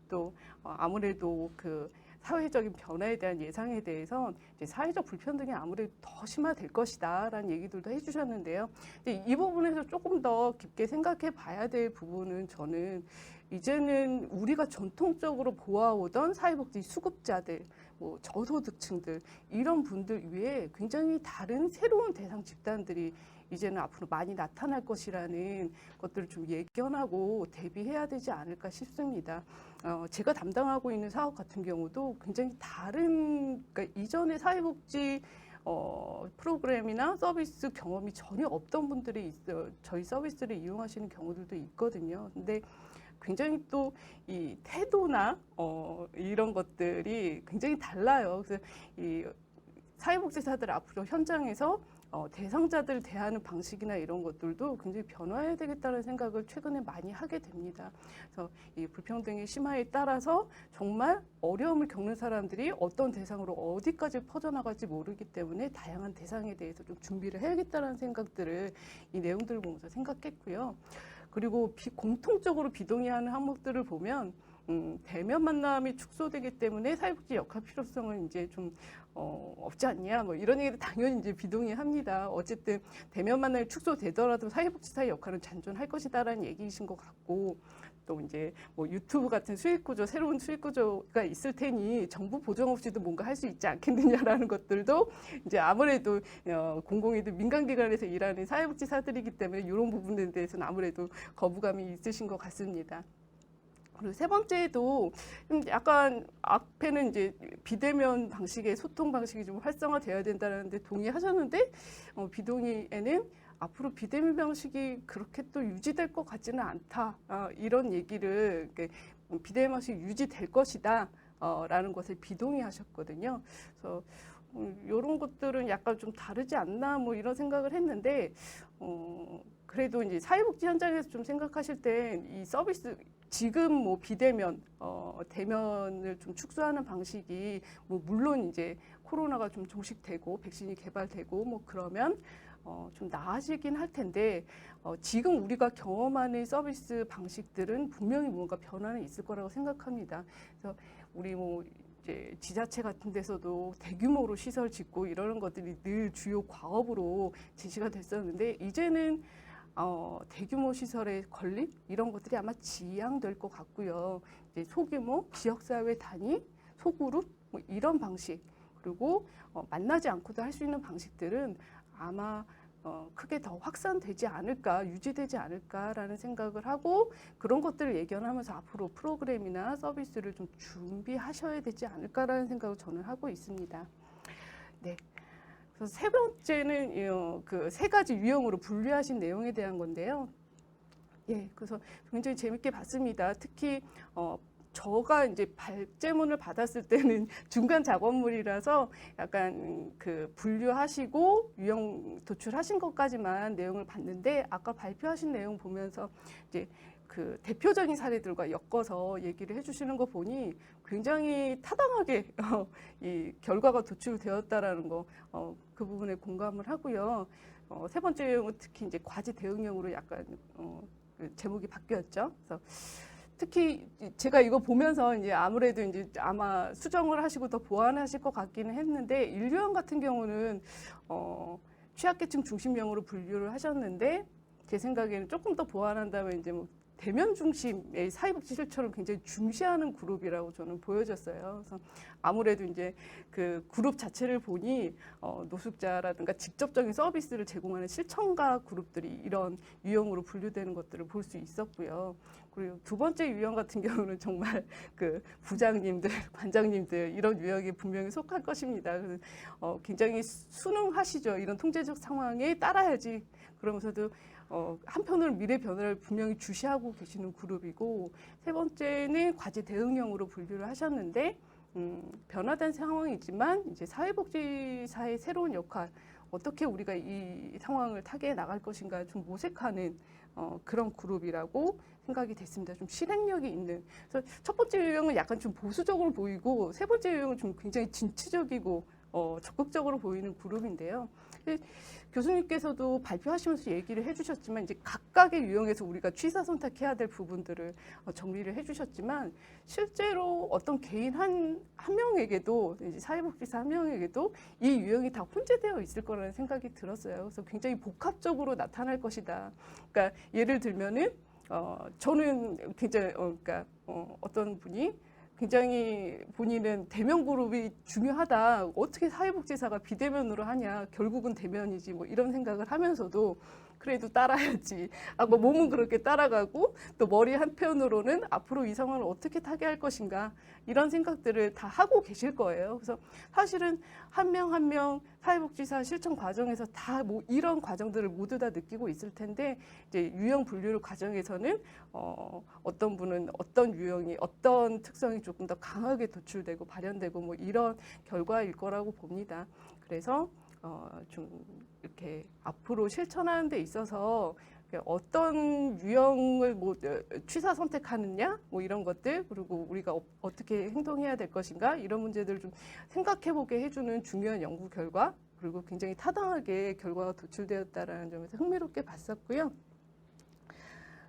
또 아무래도 그 사회적인 변화에 대한 예상에 대해서 이제 사회적 불평등이 아무래도 더 심화될 것이다라는 얘기들도 해주셨는데요. 근데 이 부분에서 조금 더 깊게 생각해 봐야 될 부분은 저는 이제는 우리가 전통적으로 보아오던 사회복지 수급자들, 뭐 저소득층들 이런 분들 위에 굉장히 다른 새로운 대상 집단들이 이제는 앞으로 많이 나타날 것이라는 것들을 좀 예견하고 대비해야 되지 않을까 싶습니다. 제가 담당하고 있는 사업 같은 경우도 굉장히 다른, 그러니까 이전의 사회복지 프로그램이나 서비스 경험이 전혀 없던 분들이 저희 서비스를 이용하시는 경우들도 있거든요. 근데 굉장히 또 이 태도나 이런 것들이 굉장히 달라요. 그래서 이 사회복지사들 앞으로 현장에서 대상자들 대하는 방식이나 이런 것들도 굉장히 변화해야 되겠다는 생각을 최근에 많이 하게 됩니다. 그래서 이 불평등의 심화에 따라서 정말 어려움을 겪는 사람들이 어떤 대상으로 어디까지 퍼져나갈지 모르기 때문에 다양한 대상에 대해서 좀 준비를 해야겠다는 생각들을 이 내용들을 보면서 생각했고요. 그리고 공통적으로 비동의하는 항목들을 보면 대면 만남이 축소되기 때문에 사회복지 역할 필요성은 이제 좀 없지 않냐, 뭐 이런 얘기도 당연히 이제 비동의합니다. 어쨌든 대면 만남이 축소되더라도 사회복지사의 역할은 잔존할 것이다라는 얘기이신 것 같고, 또 이제 뭐 유튜브 같은 수익 구조, 새로운 수익 구조가 있을 테니 정부 보정 없이도 뭔가 할 수 있지 않겠느냐라는 것들도 이제 아무래도 공공이든 민간기관에서 일하는 사회복지사들이기 때문에 이런 부분에 대해서는 아무래도 거부감이 있으신 것 같습니다. 그리고 세 번째도 약간 앞에는 이제 비대면 방식의 소통 방식이 좀 활성화되어야 된다는데 동의하셨는데 비동의에는 앞으로 비대면 방식이 그렇게 또 유지될 것 같지는 않다. 이런 얘기를 비대면 방식이 유지될 것이다. 라는 것을 비동의하셨거든요. 그래서 이런 것들은 약간 좀 다르지 않나 뭐 이런 생각을 했는데 그래도 이제 사회복지 현장에서 좀 생각하실 때 이 서비스 지금 뭐 비대면 대면을 좀 축소하는 방식이 뭐 물론 이제 코로나가 좀 종식되고 백신이 개발되고 뭐 그러면 좀 나아지긴 할 텐데 지금 우리가 경험하는 서비스 방식들은 분명히 뭔가 변화는 있을 거라고 생각합니다. 그래서 우리 뭐 이제 지자체 같은 데서도 대규모로 시설 짓고 이러는 것들이 늘 주요 과업으로 제시가 됐었는데 이제는 대규모 시설의 건립 이런 것들이 아마 지양될 것 같고요. 이제 소규모 지역사회 단위, 소그룹 뭐 이런 방식 그리고 만나지 않고도 할 수 있는 방식들은 아마 크게 더 확산되지 않을까, 유지되지 않을까라는 생각을 하고 그런 것들을 예견하면서 앞으로 프로그램이나 서비스를 좀 준비하셔야 되지 않을까라는 생각을 저는 하고 있습니다. 네. 그래서 세 번째는 그 세 가지 유형으로 분류하신 내용에 대한 건데요. 예, 그래서 굉장히 재밌게 봤습니다. 특히 저가 이제 발제문을 받았을 때는 중간 작업물이라서 약간 그 분류하시고 유형 도출하신 것까지만 내용을 봤는데 아까 발표하신 내용 보면서 이제 그 대표적인 사례들과 엮어서 얘기를 해주시는 거 보니 굉장히 타당하게 이 결과가 도출되었다라는 거 그 부분에 공감을 하고요. 세 번째 유형은 특히 이제 과제 대응형으로 약간 그 제목이 바뀌었죠. 그래서 특히 제가 이거 보면서 이제 아무래도 이제 아마 수정을 하시고 더 보완하실 것 같기는 했는데 1유형 같은 경우는 취약계층 중심형으로 분류를 하셨는데 제 생각에는 조금 더 보완한다면 이제 뭐 대면 중심의 사회복지 실천을 굉장히 중시하는 그룹이라고 저는 보여졌어요. 그래서 아무래도 이제 그 그룹 자체를 보니 노숙자라든가 직접적인 서비스를 제공하는 실천가 그룹들이 이런 유형으로 분류되는 것들을 볼 수 있었고요. 그리고 두 번째 유형 같은 경우는 정말 그 부장님들, 관장님들 이런 유형에 분명히 속할 것입니다. 그래서 굉장히 순응하시죠. 이런 통제적 상황에 따라야지. 그러면서도 한편으로는 미래 변화를 분명히 주시하고 계시는 그룹이고 세 번째는 과제 대응형으로 분류를 하셨는데 변화된 상황이지만 이제 사회복지사의 새로운 역할 어떻게 우리가 이 상황을 타개해 나갈 것인가 좀 모색하는 그런 그룹이라고 생각이 됐습니다. 좀 실행력이 있는. 그래서 첫 번째 유형은 약간 좀 보수적으로 보이고 세 번째 유형은 좀 굉장히 진취적이고 적극적으로 보이는 그룹인데요. 교수님께서도 발표하시면서 얘기를 해주셨지만 이제 각각의 유형에서 우리가 취사 선택해야 될 부분들을 정리를 해주셨지만 실제로 어떤 개인 한 명에게도 이제 사회복지사 한 명에게도 이 유형이 다 혼재되어 있을 거라는 생각이 들었어요. 그래서 굉장히 복합적으로 나타날 것이다. 그러니까 예를 들면은 저는 굉장히 그러니까 어떤 분이 굉장히 본인은 대면 그룹이 중요하다. 어떻게 사회복지사가 비대면으로 하냐. 결국은 대면이지. 뭐 이런 생각을 하면서도 그래도 따라야지. 뭐 몸은 그렇게 따라가고 또 머리 한편으로는 앞으로 이 상황을 어떻게 타개할 것인가. 이런 생각들을 다 하고 계실 거예요. 그래서 사실은 한 명 한 명 사회복지사 실천 과정에서 다 뭐 이런 과정들을 모두 다 느끼고 있을 텐데 이제 유형 분류 과정에서는 어떤 분은 어떤 유형이 어떤 특성이 조금 더 강하게 도출되고 발현되고 뭐 이런 결과일 거라고 봅니다. 그래서 좀 이렇게 앞으로 실천하는 데 있어서 어떤 유형을 뭐 취사 선택하느냐 뭐 이런 것들, 그리고 우리가 어떻게 행동해야 될 것인가 이런 문제들을 좀 생각해 보게 해주는 중요한 연구 결과, 그리고 굉장히 타당하게 결과가 도출되었다라는 점에서 흥미롭게 봤었고요.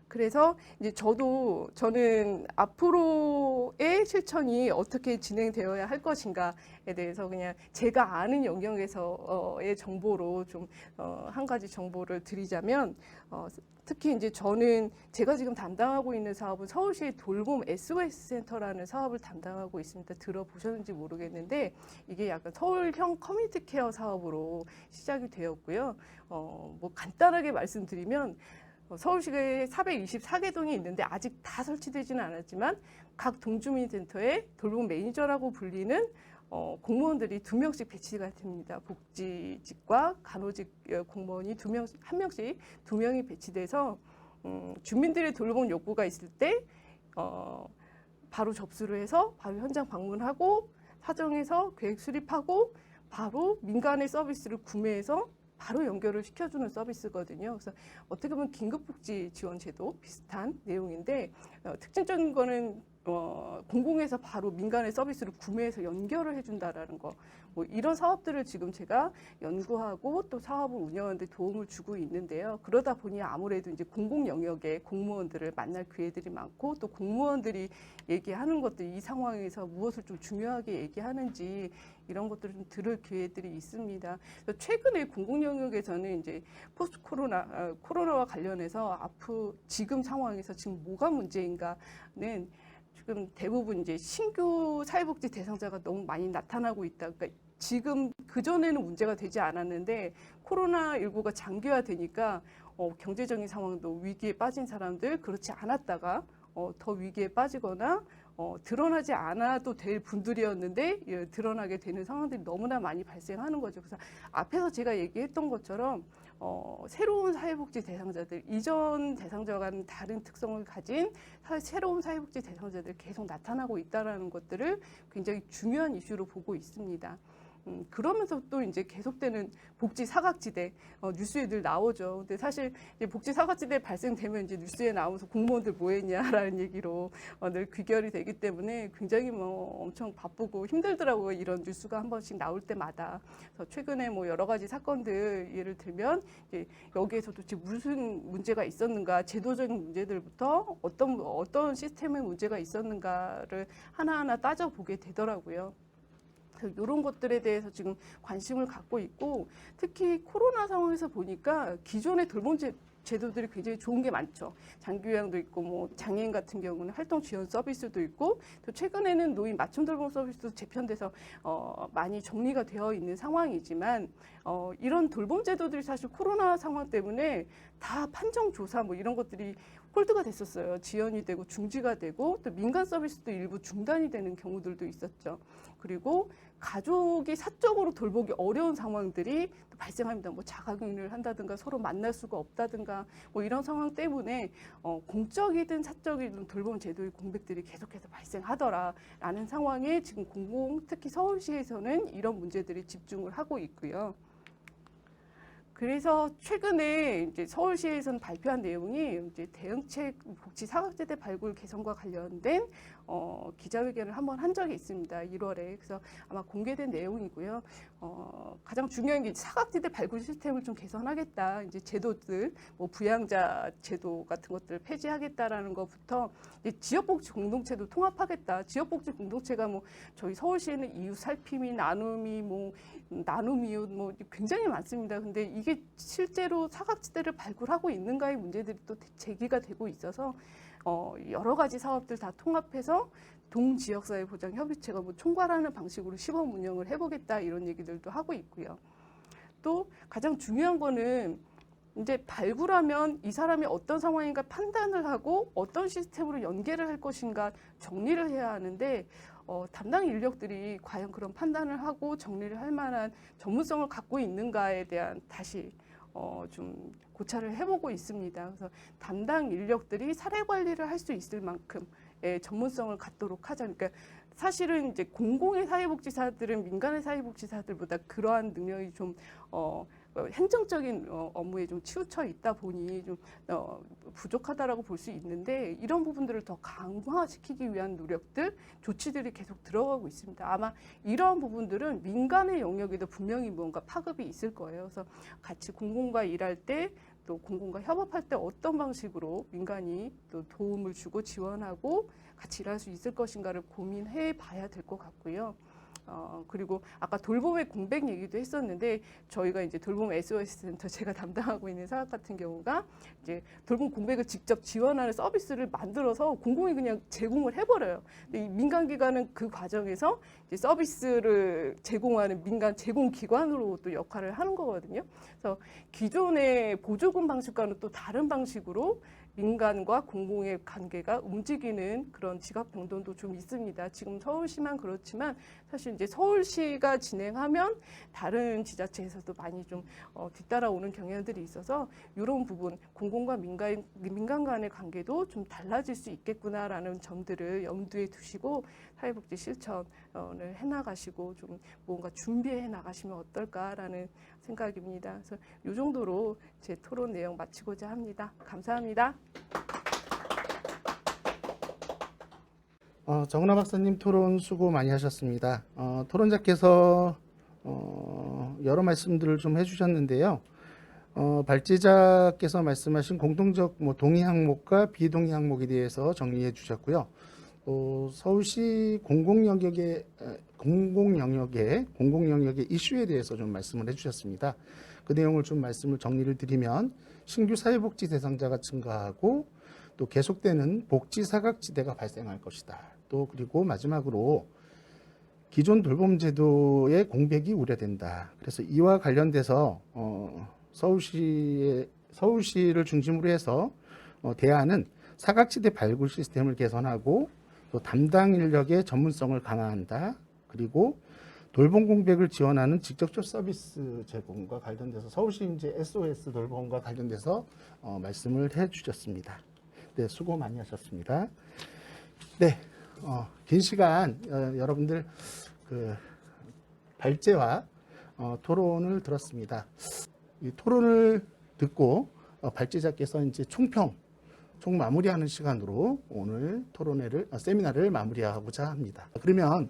그래서 이제 저는 앞으로의 실천이 어떻게 진행되어야 할 것인가에 대해서 그냥 제가 아는 영역에서의 정보로 좀 한 가지 정보를 드리자면, 특히 이제 저는 제가 지금 담당하고 있는 사업은 서울시 돌봄 SOS 센터라는 사업을 담당하고 있습니다. 들어보셨는지 모르겠는데 이게 약간 서울형 커뮤니티 케어 사업으로 시작이 되었고요. 뭐 간단하게 말씀드리면, 서울시에 424개 동이 있는데 아직 다 설치되지는 않았지만 각 동주민센터에 돌봄 매니저라고 불리는 공무원들이 2명씩 배치가 됩니다. 복지직과 간호직 공무원이 1명씩 2명이 배치돼서 주민들의 돌봄 욕구가 있을 때 바로 접수를 해서 바로 현장 방문하고 사정해서 계획 수립하고 바로 민간의 서비스를 구매해서 바로 연결을 시켜주는 서비스거든요. 그래서 어떻게 보면 긴급복지 지원제도 비슷한 내용인데, 특징적인 거는 공공에서 바로 민간의 서비스를 구매해서 연결을 해준다라는 거. 뭐 이런 사업들을 지금 제가 연구하고 또 사업을 운영하는 데 도움을 주고 있는데요. 그러다 보니 아무래도 이제 공공 영역의 공무원들을 만날 기회들이 많고, 또 공무원들이 얘기하는 것들, 이 상황에서 무엇을 좀 중요하게 얘기하는지 이런 것들을 좀 들을 기회들이 있습니다. 그래서 최근에 공공 영역에서는 이제 포스트 코로나와 관련해서 지금 상황에서 지금 뭐가 문제인가는 지금 대부분 이제 신규 사회복지 대상자가 너무 많이 나타나고 있다. 그러니까 지금 그전에는 문제가 되지 않았는데 코로나19가 장기화되니까 경제적인 상황도 위기에 빠진 사람들, 그렇지 않았다가 더 위기에 빠지거나 드러나지 않아도 될 분들이었는데 드러나게 되는 상황들이 너무나 많이 발생하는 거죠. 그래서 앞에서 제가 얘기했던 것처럼 새로운 사회복지 대상자들, 이전 대상자와는 다른 특성을 가진 새로운 사회복지 대상자들이 계속 나타나고 있다는 것들을 굉장히 중요한 이슈로 보고 있습니다. 그러면서 또 이제 계속되는 복지 사각지대, 뉴스에 늘 나오죠. 근데 사실 이제 복지 사각지대 발생되면 이제 뉴스에 나오면서 공무원들 뭐 했냐라는 얘기로 늘 귀결이 되기 때문에 굉장히 뭐 엄청 바쁘고 힘들더라고요. 이런 뉴스가 한 번씩 나올 때마다. 그래서 최근에 뭐 여러 가지 사건들 예를 들면 이제 여기에서 도대체 무슨 문제가 있었는가, 제도적인 문제들부터 어떤 시스템의 문제가 있었는가를 하나하나 따져보게 되더라고요. 이런 것들에 대해서 지금 관심을 갖고 있고, 특히 코로나 상황에서 보니까 기존의 돌봄 제도들이 굉장히 좋은 게 많죠. 장기요양도 있고, 뭐 장애인 같은 경우는 활동 지원 서비스도 있고, 또 최근에는 노인 맞춤 돌봄 서비스도 재편돼서 많이 정리가 되어 있는 상황이지만, 이런 돌봄 제도들이 사실 코로나 상황 때문에 다 판정 조사 뭐 이런 것들이 홀드가 됐었어요. 지연이 되고 중지가 되고, 또 민간 서비스도 일부 중단이 되는 경우들도 있었죠. 그리고 가족이 사적으로 돌보기 어려운 상황들이 또 발생합니다. 뭐 자가격리를 한다든가 서로 만날 수가 없다든가 뭐 이런 상황 때문에 공적이든 사적이든 돌봄 제도의 공백들이 계속해서 발생하더라라는 상황에 지금 특히 서울시에서는 이런 문제들이 집중을 하고 있고요. 그래서 최근에 이제 서울시에서는 발표한 내용이 이제 대응책 복지 사각지대 발굴 개선과 관련된 기자회견을 한번 한 적이 있습니다. 1월에. 그래서 아마 공개된 내용이고요. 가장 중요한 게 사각지대 발굴 시스템을 좀 개선하겠다. 이제 제도들, 뭐 부양자 제도 같은 것들을 폐지하겠다라는 것부터 이제 지역복지 공동체도 통합하겠다. 지역복지 공동체가 뭐 저희 서울시에는 이웃 살핌이, 나눔이, 뭐 나눔 이웃 뭐 굉장히 많습니다. 근데 이게 실제로 사각지대를 발굴하고 있는가의 문제들이 또 제기가 되고 있어서 여러 가지 사업들 다 통합해서 동지역사회보장협의체가 뭐 총괄하는 방식으로 시범 운영을 해보겠다 이런 얘기들도 하고 있고요. 또 가장 중요한 거는 이제 발굴하면 이 사람이 어떤 상황인가 판단을 하고 어떤 시스템으로 연계를 할 것인가 정리를 해야 하는데 담당 인력들이 과연 그런 판단을 하고 정리를 할 만한 전문성을 갖고 있는가에 대한 다시 좀 고찰을 해보고 있습니다. 그래서 담당 인력들이 사례 관리를 할 수 있을 만큼의 전문성을 갖도록 하자. 그러니까 사실은 이제 공공의 사회복지사들은 민간의 사회복지사들보다 그러한 능력이 좀 행정적인 업무에 좀 치우쳐 있다 보니 좀 부족하다라고 볼 수 있는데, 이런 부분들을 더 강화시키기 위한 노력들, 조치들이 계속 들어가고 있습니다. 아마 이러한 부분들은 민간의 영역에도 분명히 뭔가 파급이 있을 거예요. 그래서 같이 공공과 일할 때, 또 공공과 협업할 때 어떤 방식으로 민간이 또 도움을 주고 지원하고 같이 일할 수 있을 것인가를 고민해 봐야 될 것 같고요. 그리고 아까 돌봄의 공백 얘기도 했었는데, 저희가 이제 돌봄 SOS 센터, 제가 담당하고 있는 사업 같은 경우가 이제 돌봄 공백을 직접 지원하는 서비스를 만들어서 공공이 그냥 제공을 해버려요. 근데 이 민간 기관은 그 과정에서 이제 서비스를 제공하는 민간 제공 기관으로 또 역할을 하는 거거든요. 그래서 기존의 보조금 방식과는 또 다른 방식으로 민간과 공공의 관계가 움직이는 그런 지각 병동도 좀 있습니다. 지금 서울시만 그렇지만 사실 이제 서울시가 진행하면 다른 지자체에서도 많이 좀 뒤따라오는 경향들이 있어서, 이런 부분 공공과 민간 간의 관계도 좀 달라질 수 있겠구나라는 점들을 염두에 두시고 사회복지 실천을 해나가시고 좀 뭔가 준비해 나가시면 어떨까라는 생각입니다. 그래서 이 정도로 제 토론 내용 마치고자 합니다. 감사합니다. 정은아 박사님 토론 수고 많이 하셨습니다. 토론자께서 여러 말씀들을 좀 해주셨는데요. 발제자께서 말씀하신 공통적 동의 항목과 비동의 항목에 대해서 정리해 주셨고요. 서울시 공공 영역의 이슈에 대해서 좀 말씀을 해주셨습니다. 그 내용을 좀 말씀을 정리를 드리면, 신규 사회복지 대상자가 증가하고 또 계속되는 복지 사각지대가 발생할 것이다. 또 그리고 마지막으로 기존 돌봄 제도의 공백이 우려된다. 그래서 이와 관련돼서 서울시를 중심으로 해서 대안은 사각지대 발굴 시스템을 개선하고 또 담당 인력의 전문성을 강화한다. 그리고 돌봄 공백을 지원하는 직접적 서비스 제공과 관련돼서 서울시 이제 SOS 돌봄과 관련돼서 말씀을 해주셨습니다. 네, 수고 많이 하셨습니다. 네, 긴 시간 여러분들 그 발제와 토론을 들었습니다. 이 토론을 듣고 발제자께서 이제 총 마무리하는 시간으로 오늘 세미나를 마무리하고자 합니다. 그러면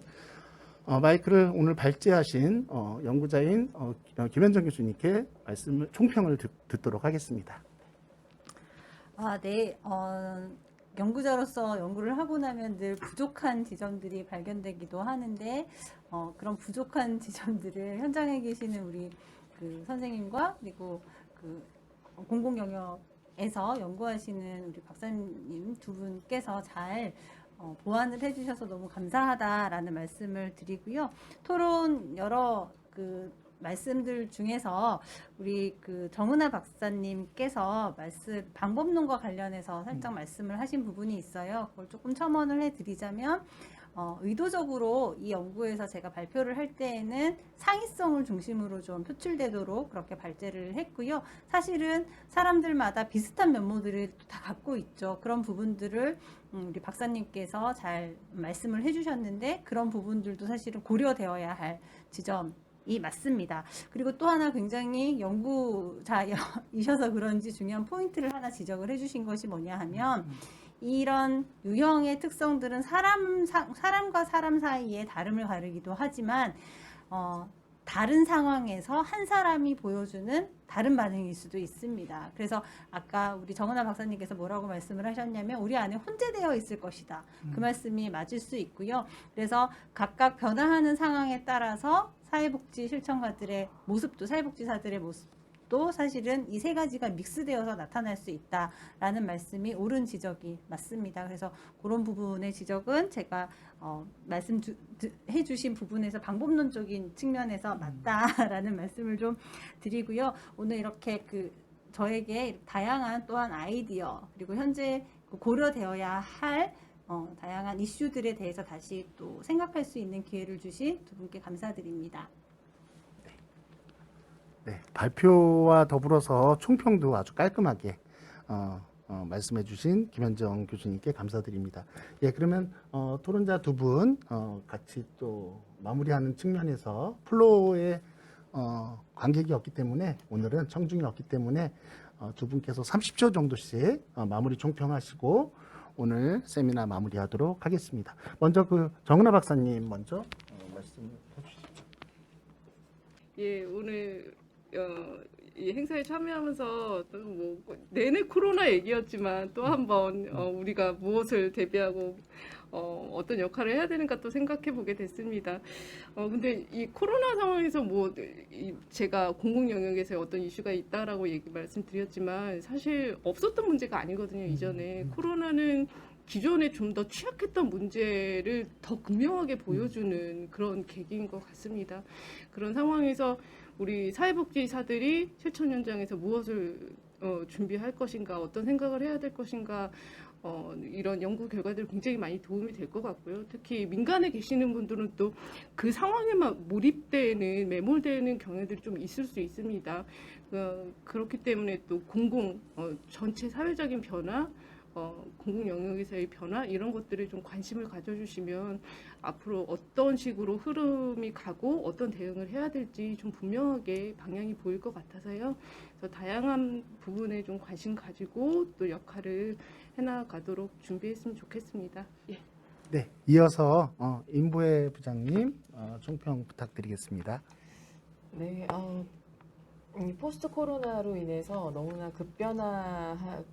마이크를 오늘 발제하신 연구자인 김현정 교수님께 총평을 듣도록 하겠습니다. 네. 연구자로서 연구를 하고 나면 늘 부족한 지점들이 발견되기도 하는데, 그런 부족한 지점들을 현장에 계시는 우리 그 선생님과 그리고 그 공공 영역에서 연구하시는 우리 박사님 두 분께서 잘 보완을 해주셔서 너무 감사하다라는 말씀을 드리고요. 토론 여러 그 말씀들 중에서 우리 그 정은아 박사님께서 방법론과 관련해서 살짝 말씀을 하신 부분이 있어요. 그걸 조금 첨언을 해드리자면, 의도적으로 이 연구에서 제가 발표를 할 때에는 상위성을 중심으로 좀 표출되도록 그렇게 발제를 했고요. 사실은 사람들마다 비슷한 면모들을 다 갖고 있죠. 그런 부분들을 우리 박사님께서 잘 말씀을 해주셨는데, 그런 부분들도 사실은 고려되어야 할 지점이 맞습니다. 그리고 또 하나 굉장히 연구자이셔서 그런지 중요한 포인트를 하나 지적을 해주신 것이 뭐냐 하면, 이런 유형의 특성들은 사람과 사람 사이에 다름을 가르기도 하지만 다른 상황에서 한 사람이 보여주는 다른 반응일 수도 있습니다. 그래서 아까 우리 정은아 박사님께서 뭐라고 말씀을 하셨냐면, 우리 안에 혼재되어 있을 것이다. 그 말씀이 맞을 수 있고요. 그래서 각각 변화하는 상황에 따라서 사회복지 실천가들의 모습도, 사회복지사들의 모습도 사실은 이 세 가지가 믹스되어서 나타날 수 있다라는 말씀이 옳은 지적이 맞습니다. 그래서 그런 부분의 지적은 제가 말씀해 주신 부분에서 방법론적인 측면에서 맞다라는 말씀을 좀 드리고요. 오늘 이렇게 저에게 다양한 또한 아이디어, 그리고 현재 고려되어야 할 다양한 이슈들에 대해서 다시 또 생각할 수 있는 기회를 주신 두 분께 감사드립니다. 네, 발표와 더불어서 총평도 아주 깔끔하게 말씀해 주신 김현정 교수님께 감사드립니다. 예, 그러면 토론자 두 분 같이 또 마무리하는 측면에서 플로어에 관객이 없기 때문에 오늘은 청중이 없기 때문에 두 분께서 30초 정도씩 마무리 총평하시고 오늘 세미나 마무리하도록 하겠습니다. 먼저 그 정은하 박사님 먼저 말씀해 주시죠. 예, 오늘 이 행사에 참여하면서 또 뭐 내내 코로나 얘기였지만 또 한번 우리가 무엇을 대비하고 어떤 역할을 해야 되는가 또 생각해 보게 됐습니다. 근데 이 코로나 상황에서 제가 공공 영역에서 어떤 이슈가 있다라고 말씀드렸지만 사실 없었던 문제가 아니거든요. 이전에 코로나는 기존에 좀 더 취약했던 문제를 더 극명하게 보여주는 그런 계기인 것 같습니다. 그런 상황에서 우리 사회복지사들이 실천 현장에서 무엇을 준비할 것인가, 어떤 생각을 해야 될 것인가, 이런 연구 결과들 굉장히 많이 도움이 될 것 같고요. 특히 민간에 계시는 분들은 또 그 상황에만 몰입되는, 매몰되는 경향들이 좀 있을 수 있습니다. 그렇기 때문에 또 전체 사회적인 변화, 공공 영역에서의 변화 이런 것들에 좀 관심을 가져주시면 앞으로 어떤 식으로 흐름이 가고 어떤 대응을 해야 될지 좀 분명하게 방향이 보일 것 같아서요. 그래서 다양한 부분에 좀 관심 가지고 또 역할을 해나가도록 준비했으면 좋겠습니다. 예. 네, 이어서 임부회 부장님 총평 부탁드리겠습니다. 네, 이 포스트 코로나로 인해서 너무나 급변화하고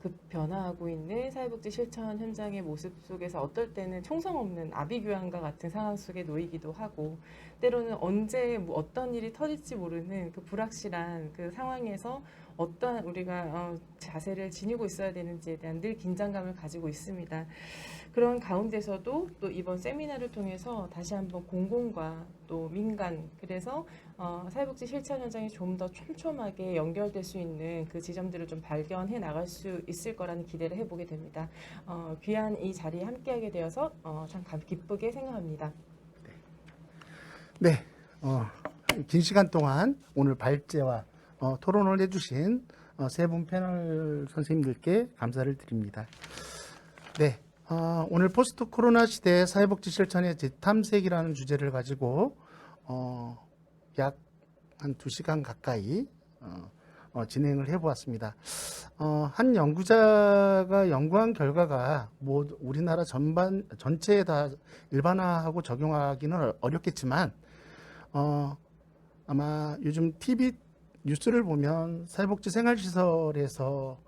있는 사회복지 실천 현장의 모습 속에서 어떨 때는 총성 없는 아비규환과 같은 상황 속에 놓이기도 하고 때로는 언제 어떤 일이 터질지 모르는 그 불확실한 그 상황에서 어떠한 우리가 자세를 지니고 있어야 되는지에 대한 늘 긴장감을 가지고 있습니다. 그런 가운데서도 또 이번 세미나를 통해서 다시 한번 공공과 또 민간 그래서 사회복지 실천 현장이 좀 더 촘촘하게 연결될 수 있는 그 지점들을 좀 발견해 나갈 수 있을 거라는 기대를 해보게 됩니다. 귀한 이 자리에 함께하게 되어서 참 기쁘게 생각합니다. 네, 긴 시간 동안 오늘 발제와 토론을 해주신 세 분 패널 선생님들께 감사를 드립니다. 네, 오늘 포스트 코로나 시대 사회복지 실천의 재탐색이라는 주제를 가지고 약 한 2시간 가까이 진행을 해보았습니다. 한 연구자가 연구한 결과가 우리나라 전체에 다 일반화하고 적용하기는 어렵겠지만 아마 요즘 TV 뉴스를 보면 사회복지 생활시설에서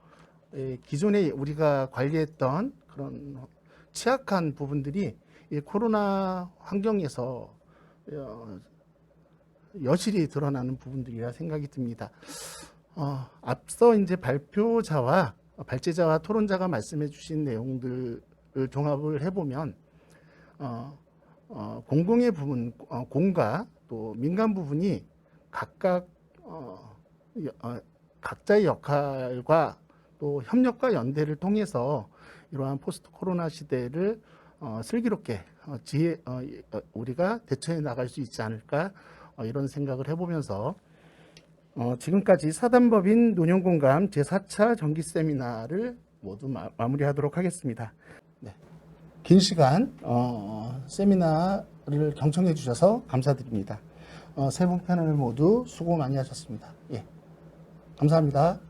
기존에 우리가 관리했던 그런 취약한 부분들이 이 코로나 환경에서 여실히 드러나는 부분들이라 생각이 듭니다. 앞서 이제 발제자와 토론자가 말씀해 주신 내용들을 종합을 해보면 공공의 부분, 공과 또 민간 부분이 각각 각자의 역할과 또 협력과 연대를 통해서 이러한 포스트 코로나 시대를 슬기롭게 우리가 대처해 나갈 수 있지 않을까 이런 생각을 해보면서 지금까지 사단법인 노년공감 제4차 정기 세미나를 모두 마무리하도록 하겠습니다. 네. 긴 시간 세미나를 경청해 주셔서 감사드립니다. 세 분 패널 모두 수고 많이 하셨습니다. 예, 감사합니다.